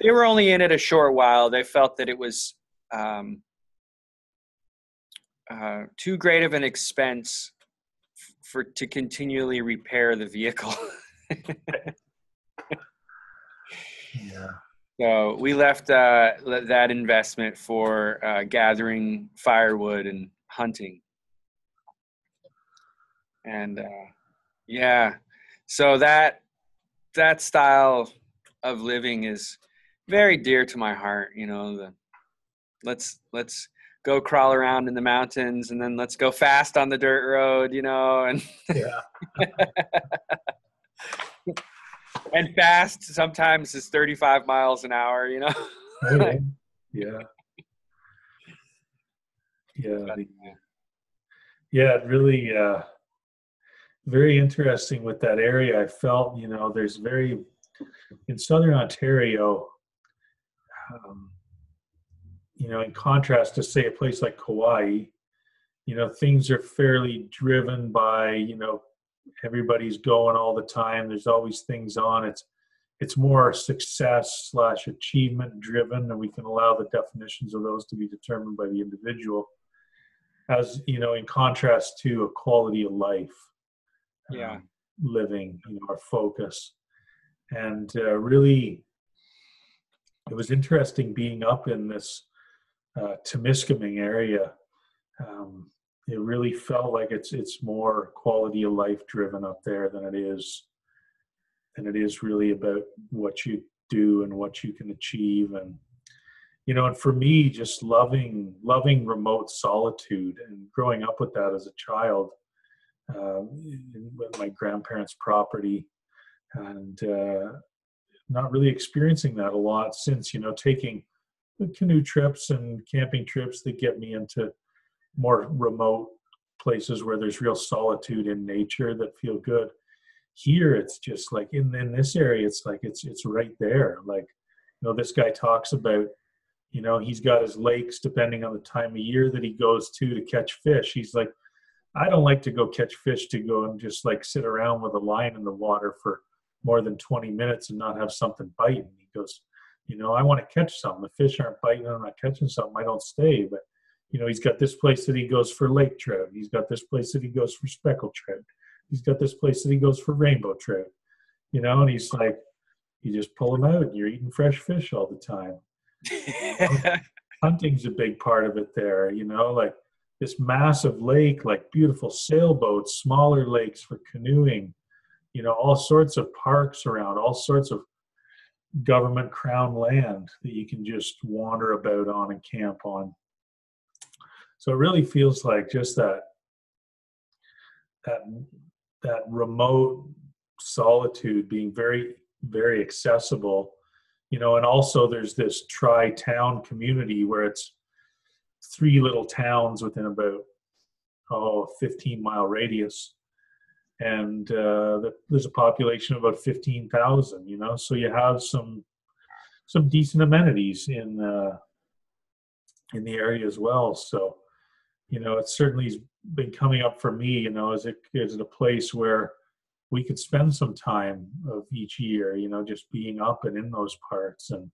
they were only in it a short while. They felt that it was um, too great of an expense for to continually repair the vehicle. Yeah. So we left that investment for gathering firewood and hunting. And yeah, so that style of living is very dear to my heart. You know, let's go crawl around in the mountains, and then let's go fast on the dirt road. You know, and Yeah. and fast sometimes is 35 miles an hour. You know. Oh, yeah. Yeah. Yeah. But, Yeah. It really, very interesting with that area. I felt, there's in Southern Ontario, um, in contrast to say a place like Kauai, things are fairly driven by, everybody's going all the time. There's always things on. It's more success / achievement driven, and we can allow the definitions of those to be determined by the individual. As in contrast to a quality of life, yeah. living, our focus, and really, it was interesting being up in this Temiskaming area. It really felt like it's more quality of life driven up there than it is really about what you do and what you can achieve. And for me, just loving remote solitude and growing up with that as a child, with my grandparents' property, and not really experiencing that a lot since, taking canoe trips and camping trips that get me into more remote places where there's real solitude in nature that feel good. Here, it's just like in this area, it's like it's right there. Like, this guy talks about, he's got his lakes depending on the time of year that he goes to catch fish. He's like, I don't like to go catch fish to go and just like sit around with a line in the water for more than 20 minutes and not have something biting. He goes, I want to catch something. The fish aren't biting, I'm not catching something, I don't stay. But, he's got this place that he goes for lake trout. He's got this place that he goes for speckled trout. He's got this place that he goes for rainbow trout, and he's like, you just pull them out and you're eating fresh fish all the time. Hunting's a big part of it there, like this massive lake, like beautiful sailboats, smaller lakes for canoeing, all sorts of parks around, all sorts of government crown land that you can just wander about on and camp on. So it really feels like just that remote solitude being very, very accessible, and also there's this tri-town community where it's 3 little towns within about 15-mile radius, and there's a population of about 15,000. So you have some decent amenities in the area as well. So it certainly been coming up for me. As a place where we could spend some time of each year, just being up and in those parts, and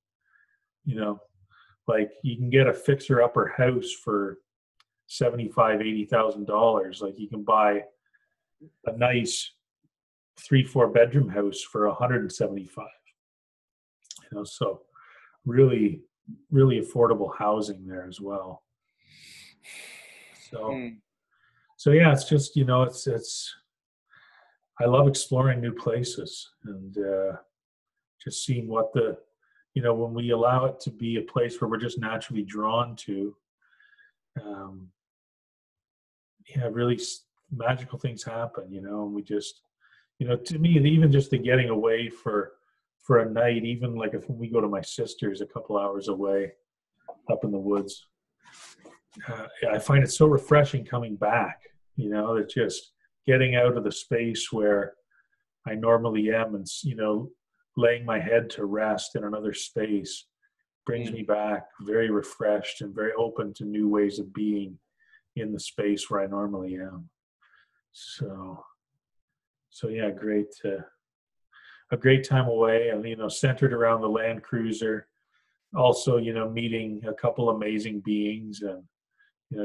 like you can get a fixer-upper house for $75,000-$80,000. Like you can buy a nice 3-4 bedroom house for 175. So really, really affordable housing there as well. So yeah, it's just it's I love exploring new places and just seeing what when we allow it to be a place where we're just naturally drawn to, really magical things happen, and we just, to me, even just the getting away for a night, even like if we go to my sister's a couple hours away up in the woods, I find it so refreshing coming back, that just getting out of the space where I normally am and, laying my head to rest in another space brings me back very refreshed and very open to new ways of being in the space where I normally am. So yeah, a great time away, and centered around the Land Cruiser. also, meeting a couple amazing beings, and,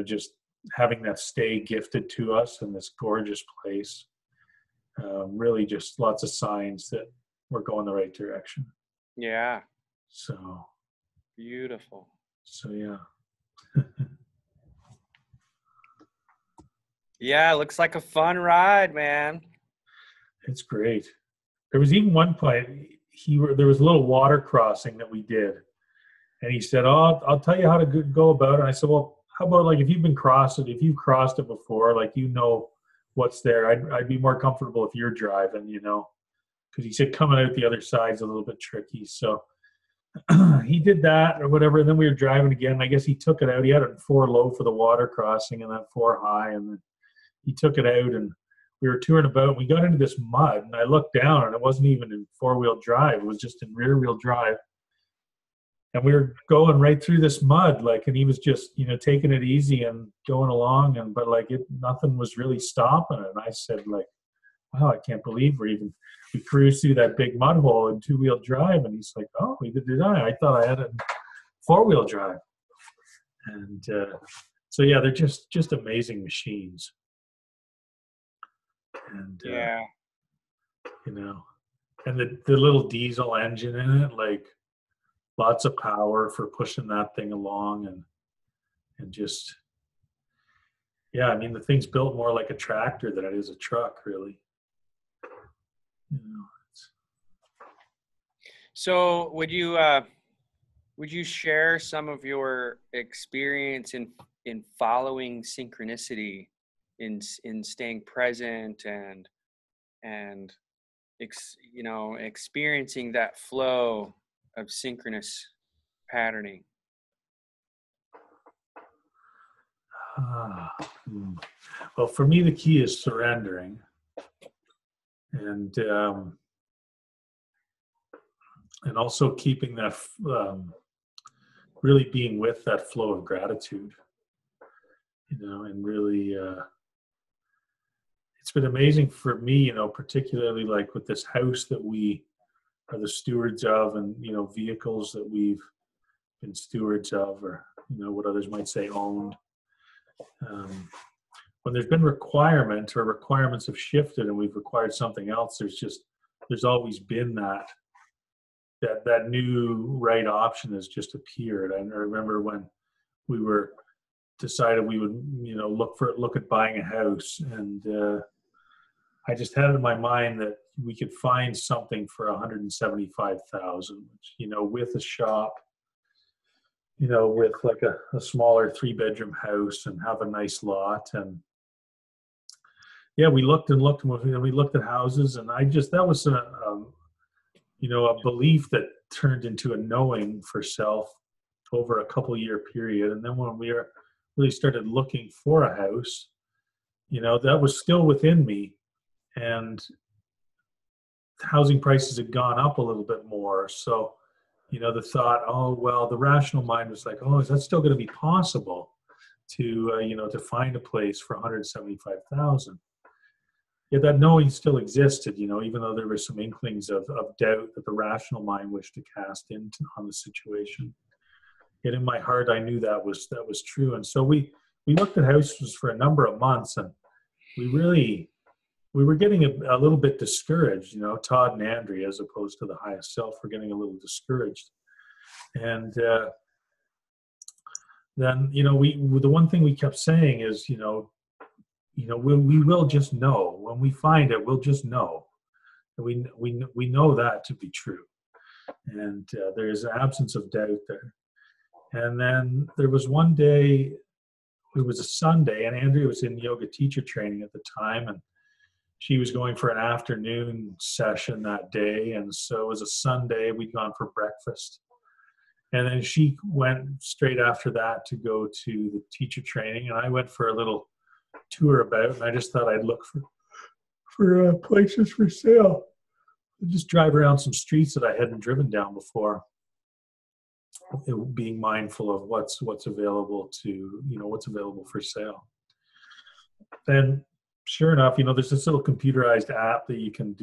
just having that stay gifted to us in this gorgeous place. Really just lots of signs that we're going the right direction. Yeah. So Beautiful. yeah. Yeah, looks like a fun ride, man. It's great. There was even one point there was a little water crossing that we did, and he said, "Oh, I'll tell you how to go about it." And I said, "Well, how about like if you've crossed it before, like what's there. I'd be more comfortable if you're driving, because he said coming out the other side's a little bit tricky." So he did that or whatever, and then we were driving again. I guess he took it out. He had it 4 low for the water crossing, and then 4 high, and then he took it out, and we were touring about. And we got into this mud, and I looked down, and it wasn't even in 4-wheel drive; it was just in rear-wheel drive. And we were going right through this mud, and he was just, taking it easy and going along, but nothing was really stopping it. And I said, wow, I can't believe we cruised through that big mud hole in 2-wheel drive. And he's like, oh, we did I thought I had it in 4-wheel drive. And so yeah, they're just amazing machines. And yeah, and the little diesel engine in it, lots of power for pushing that thing along, and just, yeah, I mean, the thing's built more like a tractor than it is a truck, really. So would you share some of your experience in following synchronicity, in staying present and experiencing that flow of synchronous patterning? Well, for me, the key is surrendering, and also keeping that, really being with that flow of gratitude, and really, it's been amazing for me, particularly with this house that we are the stewards of, and, vehicles that we've been stewards of, or, what others might say owned. When there's been requirement, or requirements have shifted and we've required something else, there's always been that new right option has just appeared. I remember when we decided we would, look at buying a house, and I just had it in my mind that we could find something for $175,000, which, with a shop, with a smaller 3-bedroom house, and have a nice lot. And yeah, we looked and looked, and we looked at houses, and that was a belief that turned into a knowing for self over a couple-year period. And then when we really started looking for a house, that was still within me, and housing prices had gone up a little bit more. So, the thought, oh, well, the rational mind was like, oh, is that still going to be possible to, to find a place for $175,000? Yeah, that knowing still existed, even though there were some inklings of doubt that the rational mind wished to cast on the situation. Yet in my heart, I knew that was true. And so we looked at houses for a number of months, and we were getting a little bit discouraged. Todd and Andrea, as opposed to the highest self, were getting a little discouraged. And then, the one thing we kept saying is, we will just know. When we find it, we'll just know. We know that to be true. And there is an absence of doubt there. And then there was one day, it was a Sunday, and Andrea was in yoga teacher training at the time, and she was going for an afternoon session that day. And so it was a Sunday. We'd gone for breakfast. And then she went straight after that to go to the teacher training, and I went for a little tour about, and I just thought I'd look for places for sale. I'd just drive around some streets that I hadn't driven down before, being mindful of what's available what's available for sale. And sure enough, there's this little computerized app that you can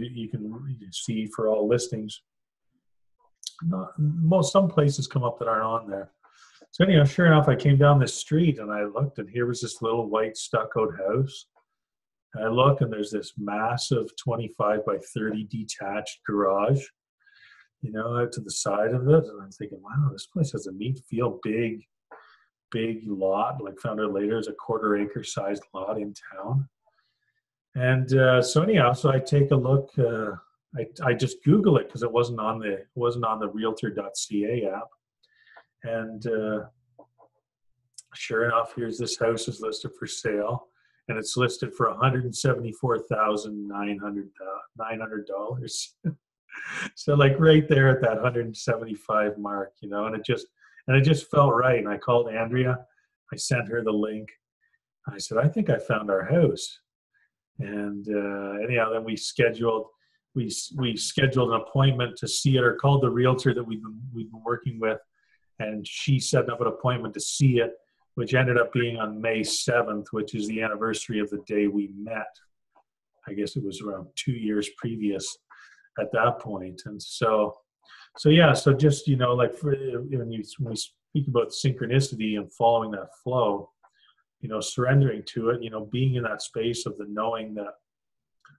see for all listings. some places come up that aren't on there. So anyhow, sure enough, I came down this street and I looked, and here was this little white stuccoed house. And I look, and there's this massive 25 by 30 detached garage, out to the side of it. And I'm thinking, wow, this place has a neat feel, big lot. Like, found out later, it's a quarter-acre sized lot in town. And so anyhow, so I take a look. I just Google it because it wasn't on the Realtor.ca app. And sure enough, here's this house is listed for sale, and it's listed for $174,900. So like right there at that 175 mark, and it just felt right. And I called Andrea, I sent her the link. I said, I think I found our house. And anyhow, then we scheduled an appointment to see it, or called the realtor that we've been working with, and she set up an appointment to see it, which ended up being on May 7th, which is the anniversary of the day we met. I guess it was around 2 years previous at that point. And so yeah, so just, like when we speak about synchronicity and following that flow, surrendering to it, being in that space of the knowing that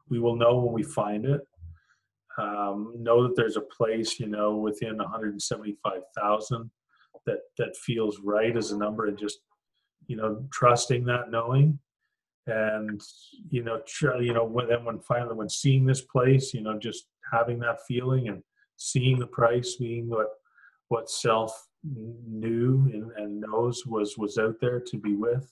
we will know when we find it, know that there's a place, within 175,000 that feels right as a number, and just, trusting that knowing. And, when seeing this place, just having that feeling and seeing the price, seeing what self knew and knows was out there to be with.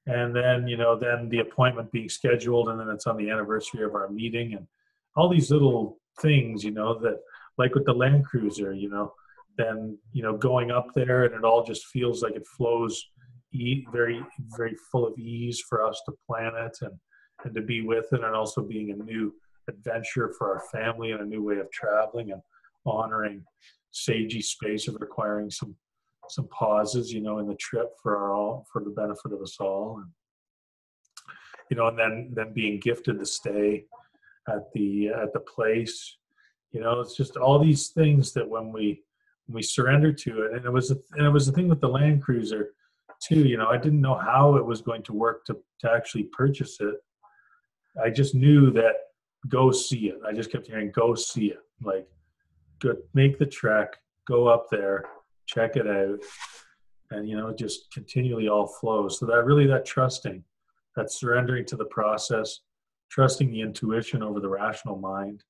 And then, then the appointment being scheduled, and then it's on the anniversary of our meeting, and all these little things, that, like with the Land Cruiser, then, going up there, and it all just feels like it flows very, very full of ease for us to plan it and to be with it, and also being a new adventure for our family and a new way of traveling, and honoring Sagey space of requiring some pauses, in the trip for the benefit of us all. And, and then being gifted to stay at the place, it's just all these things that when we surrender to it. And it was the thing with the Land Cruiser too. I didn't know how it was going to work to actually purchase it. I just knew that go see it. I just kept hearing, go see it. Like, go make the trek, go up there, check it out. And, it just continually all flows. So that trusting, that surrendering to the process, trusting the intuition over the rational mind,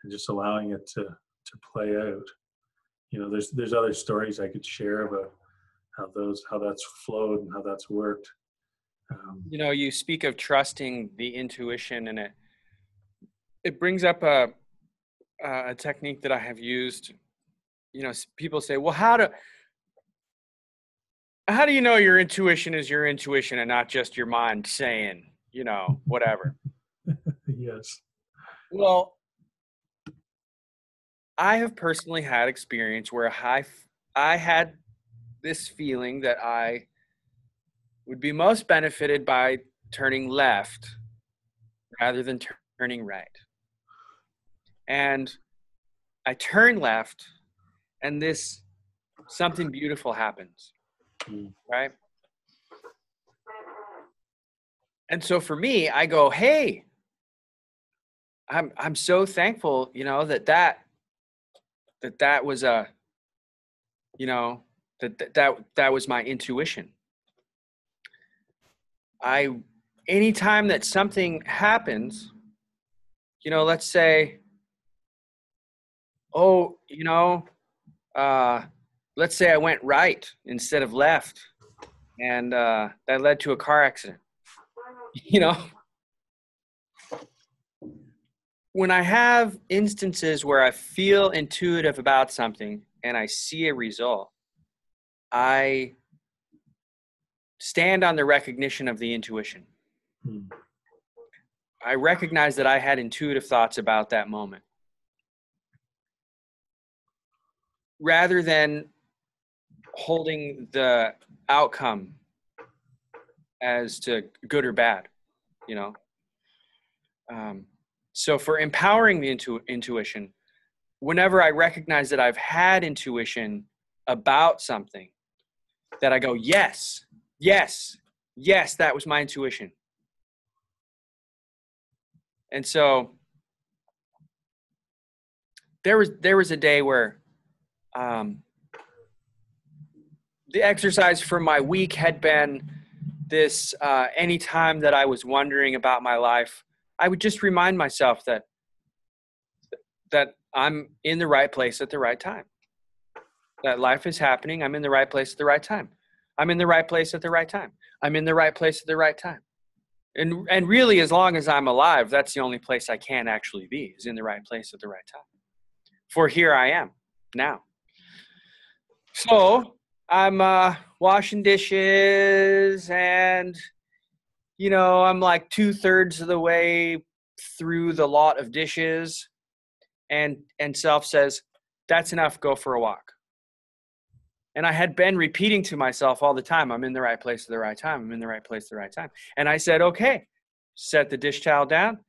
and just allowing it to play out. There's other stories I could share about how that's flowed and how that's worked. You speak of trusting the intuition, and it brings up a technique that I have used. People say, well, how do you know your intuition is your intuition and not just your mind saying, whatever? Yes. Well, I have personally had experience where I had this feeling that I would be most benefited by turning left rather than turning right. And I turn left, and something beautiful happens, right? And so for me, I go, hey, I'm so thankful, that was that was my intuition. Anytime that something happens, let's say, let's say I went right instead of left, and that led to a car accident. When I have instances where I feel intuitive about something and I see a result, I stand on the recognition of the intuition. I recognize that I had intuitive thoughts about that moment, rather than holding the outcome as to good or bad, So for empowering the intuition, whenever I recognize that I've had intuition about something, that I go, yes, yes, yes, that was my intuition. And so there was a day where the exercise for my week had been this, anytime that I was wondering about my life, I would just remind myself that I'm in the right place at the right time. That life is happening. I'm in the right place at the right time. I'm in the right place at the right time. I'm in the right place at the right time. And really, as long as I'm alive, that's the only place I can actually be, is in the right place at the right time. For here I am now. So I'm washing dishes, and I'm like 2/3 of the way through the lot of dishes, and self says, "That's enough. Go for a walk." And I had been repeating to myself all the time, I'm in the right place at the right time. I'm in the right place at the right time. And I said, okay, set the dish towel down,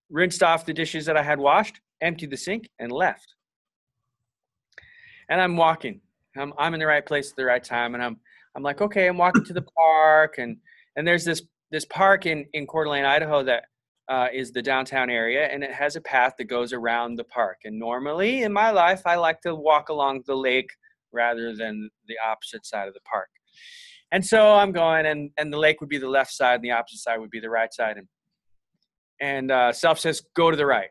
rinsed off the dishes that I had washed, emptied the sink, and left. And I'm walking. I'm in the right place at the right time. And I'm like, okay, I'm walking to the park. And there's this park in Coeur d'Alene, Idaho, that is the downtown area. And it has a path that goes around the park. And normally in my life, I like to walk along the lake rather than the opposite side of the park. And so I'm going, and the lake would be the left side, and the opposite side would be the right side. And self says, go to the right.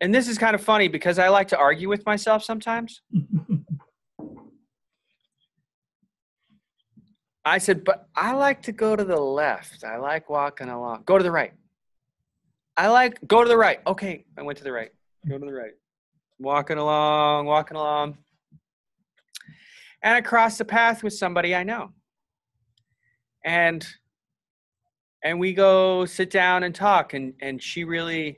And this is kind of funny because I like to argue with myself sometimes. I said, but I like to go to the left. I like walking along. Go to the right. Go to the right. Okay, I went to the right. Go to the right. Walking along. And I crossed the path with somebody I know. And we go sit down and talk. And she was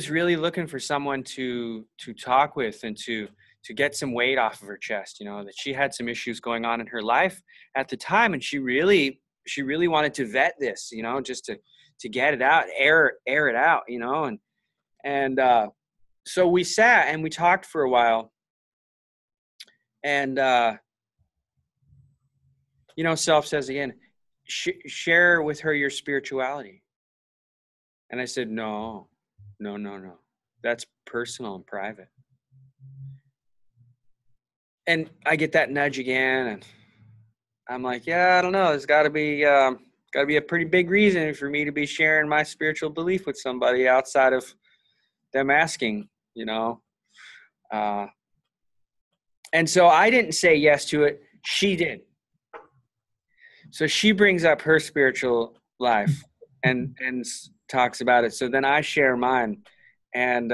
really looking for someone to talk with and to get some weight off of her chest, that she had some issues going on in her life at the time. And she really wanted to vet this, just to get it out, air it out, and so we sat and we talked for a while. And, self says again, share with her your spirituality. And I said, no, that's personal and private. And I get that nudge again, and I'm like, yeah, I don't know. There's got to be a pretty big reason for me to be sharing my spiritual belief with somebody outside of them asking, And so I didn't say yes to it. She did. So she brings up her spiritual life and talks about it. So then I share mine, and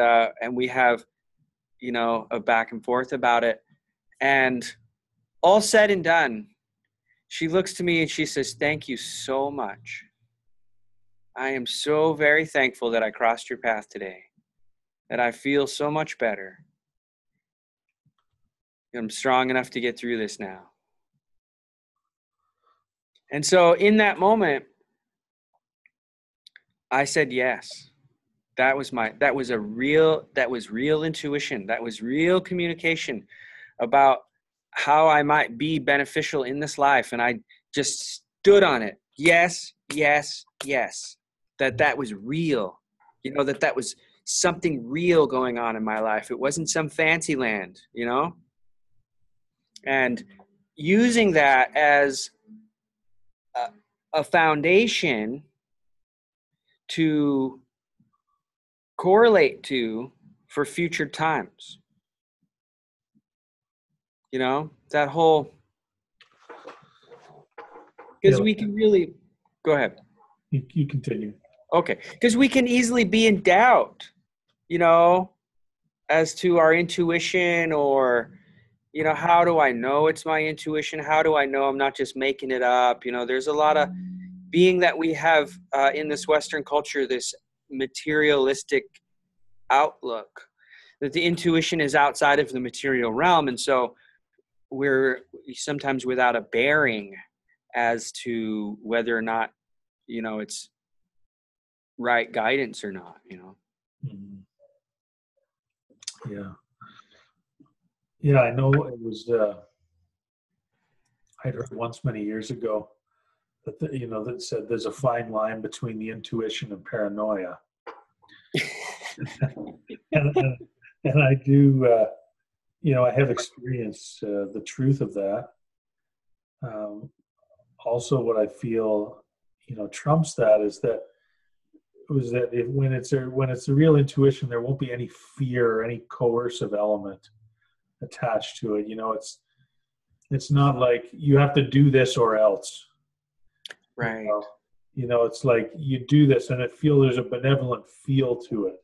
we have, a back and forth about it. And all said and done, she looks to me and she says, thank you so much. I am so very thankful that I crossed your path today, that I feel so much better. I'm strong enough to get through this now. And so in that moment, I said yes. That was real intuition. That was real communication about how I might be beneficial in this life. And I just stood on it. Yes, yes, yes. That was real. That was something real going on in my life. It wasn't some fancy land, And using that as a foundation to correlate to for future times. That whole, because we can really, go ahead. You continue. Okay. Because we can easily be in doubt, as to our intuition, or, how do I know it's my intuition? How do I know I'm not just making it up? There's a lot of, being that we have in this Western culture, this materialistic outlook, that the intuition is outside of the material realm. And so we're sometimes without a bearing as to whether or not, it's right guidance or not, Mm-hmm. Yeah. Yeah, I know it was, I'd heard once many years ago that, that said there's a fine line between the intuition and paranoia. and, and I do, I have experienced the truth of that. Um, Also, what I feel, trumps that is that when it's a real intuition, there won't be any fear or any coercive element attached to it. It's not like you have to do this or else. Right. It's like you do this and there's a benevolent feel to it,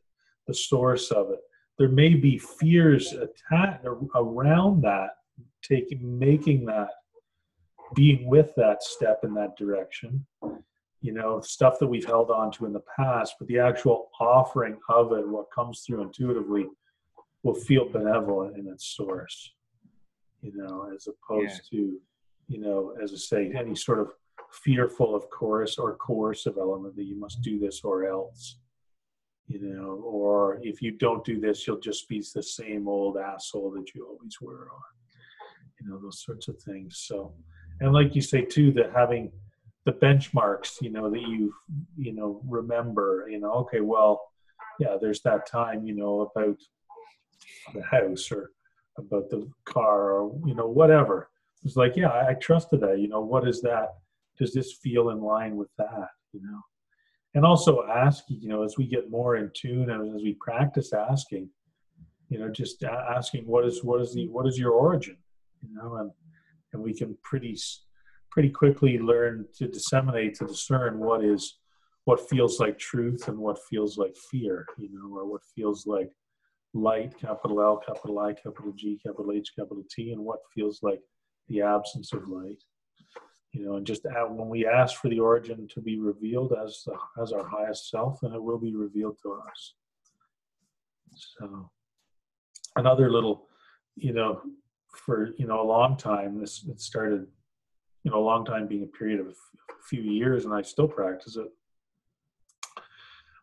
the source of it. There may be fears attached around that, making that, being with that step in that direction, stuff that we've held on to in the past, but the actual offering of it, what comes through intuitively, will feel benevolent in its source, as opposed to, as I say, any sort of fearful of coercive element that you must do this or else, or if you don't do this, you'll just be the same old asshole that you always were, or, those sorts of things. So, and like you say too, that having the benchmarks, that remember, okay, well, yeah, there's that time, about the house or about the car or, whatever. It's like, yeah, I trusted that, what is that? Does this feel in line with that, And also asking, as we get more in tune and as we practice asking, just asking what is your origin, and we can pretty quickly learn to discern what feels like truth and what feels like fear, or what feels like light, capital L, capital I, capital G, capital H, capital T, and what feels like the absence of light. And just when we ask for the origin to be revealed as our highest self, then it will be revealed to us. So another little, for a long time, it started, a long time being a period of a few years, and I still practice it.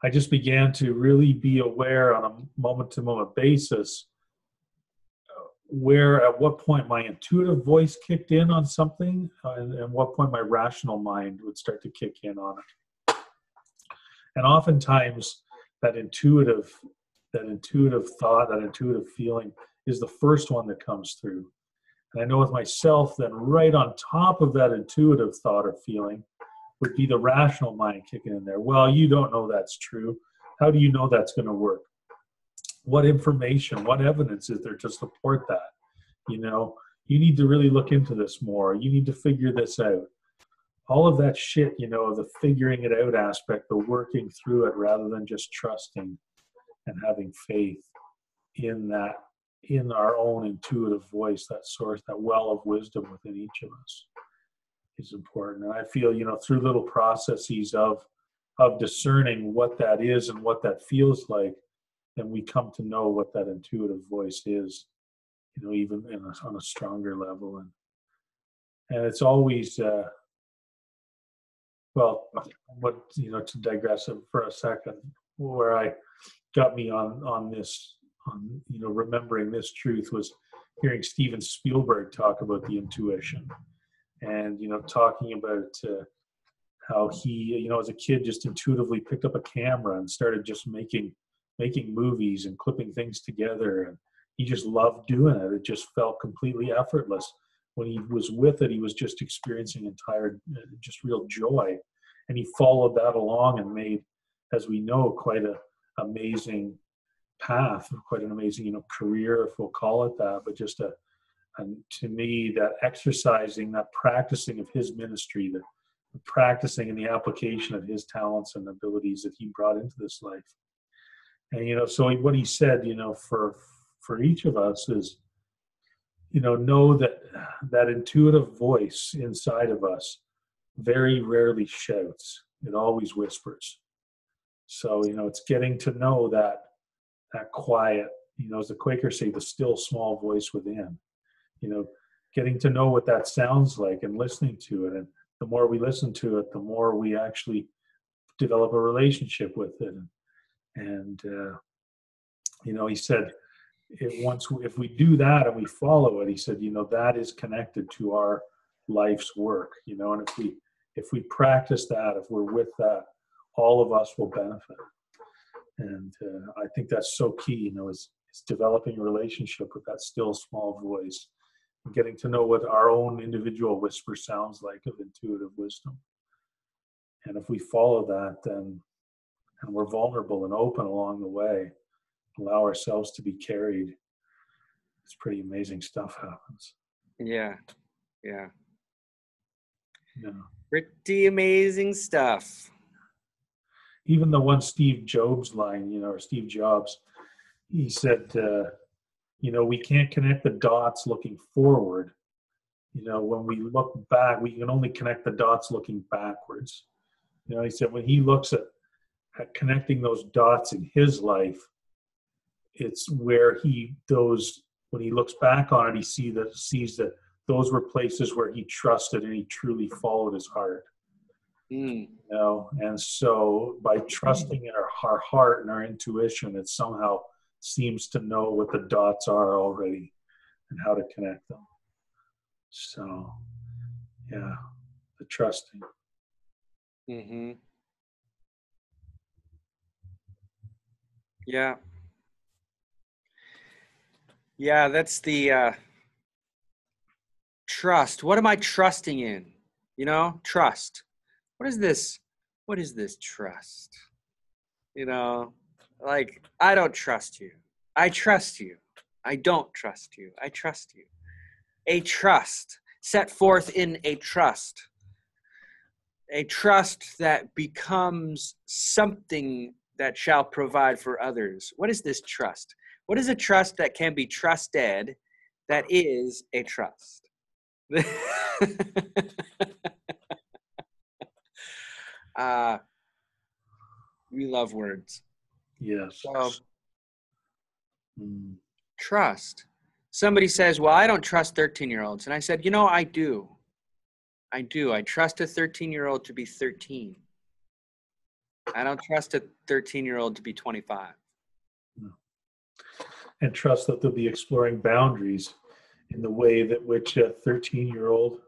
I just began to really be aware on a moment-to-moment basis where, at what point my intuitive voice kicked in on something, and what point my rational mind would start to kick in on it. And oftentimes, that intuitive thought, that intuitive feeling, is the first one that comes through. And I know with myself, then right on top of that intuitive thought or feeling would be the rational mind kicking in there. Well, you don't know that's true. How do you know that's going to work? What information, what evidence is there to support that? You need to really look into this more. You need to figure this out. All of that shit, the figuring it out aspect, the working through it rather than just trusting and having faith in that, in our own intuitive voice, that source, that well of wisdom within each of us is important. And I feel, through little processes of discerning what that is and what that feels like, then we come to know what that intuitive voice is, even on a stronger level. And it's always, to digress for a second, where I got me on this, remembering this truth, was hearing Steven Spielberg talk about the intuition, and talking about how he, as a kid, just intuitively picked up a camera and started just making movies and clipping things together, and he just loved doing it. It just felt completely effortless. When he was with it, he was just experiencing just real joy, and he followed that along and made, as we know, quite an amazing path, quite an amazing, career, if we'll call it that. But just and to me, that exercising, that practicing of his ministry, the practicing and the application of his talents and abilities that he brought into this life. And, so what he said, for each of us is, know that intuitive voice inside of us very rarely shouts. It always whispers. So, it's getting to know that quiet, as the Quakers say, the still small voice within, getting to know what that sounds like and listening to it. And the more we listen to it, the more we actually develop a relationship with it. And he said, if we do that and we follow it, he said, that is connected to our life's work, and if we practice that, if we're with that, all of us will benefit. And I think that's so key, is developing a relationship with that still small voice and getting to know what our own individual whisper sounds like of intuitive wisdom. And if we follow that, then, and we're vulnerable and open along the way, allow ourselves to be carried, it's pretty amazing stuff happens. Yeah. Yeah. Pretty amazing stuff. Even the one Steve Jobs line, or Steve Jobs, he said, we can't connect the dots looking forward. When we look back, we can only connect the dots looking backwards. He said when he looks at connecting those dots in his life, it's where when he looks back on it, he sees that those were places where he trusted and he truly followed his heart. And so by trusting in our heart and our intuition, it somehow seems to know what the dots are already and how to connect them. So, yeah, the trusting. Mm-hmm. Yeah. Yeah, that's the trust. What am I trusting in? Trust. What is this? What is this trust? Like, I don't trust you. I trust you. I don't trust you. I trust you. A trust. Set forth in a trust. A trust that becomes something that shall provide for others. What is this trust? What is a trust that can be trusted that is a trust? We love words. Yes. So, trust. Somebody says, well, I don't trust 13-year-olds. And I said, I do. I trust a 13-year-old to be 13. I don't trust a 13-year-old to be 25. No. And trust that they'll be exploring boundaries in the way that which a 13-year-old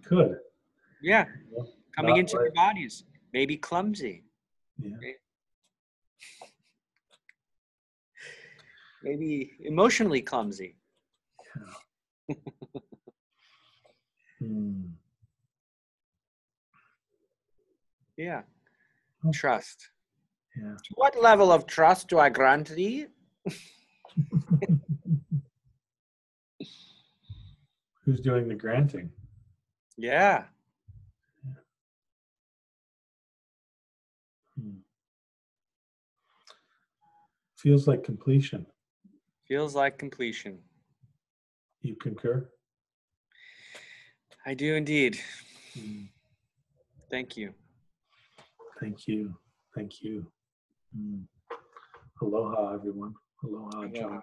could. Yeah. Coming into their bodies. Maybe clumsy. Yeah. Maybe emotionally clumsy. Yeah. Yeah. Trust. Yeah. To what level of trust do I grant thee? Who's doing the granting? Yeah. Feels like completion. Feels like completion. You concur? I do indeed. Thank you. Thank you. Thank you. Aloha, everyone. Aloha, John.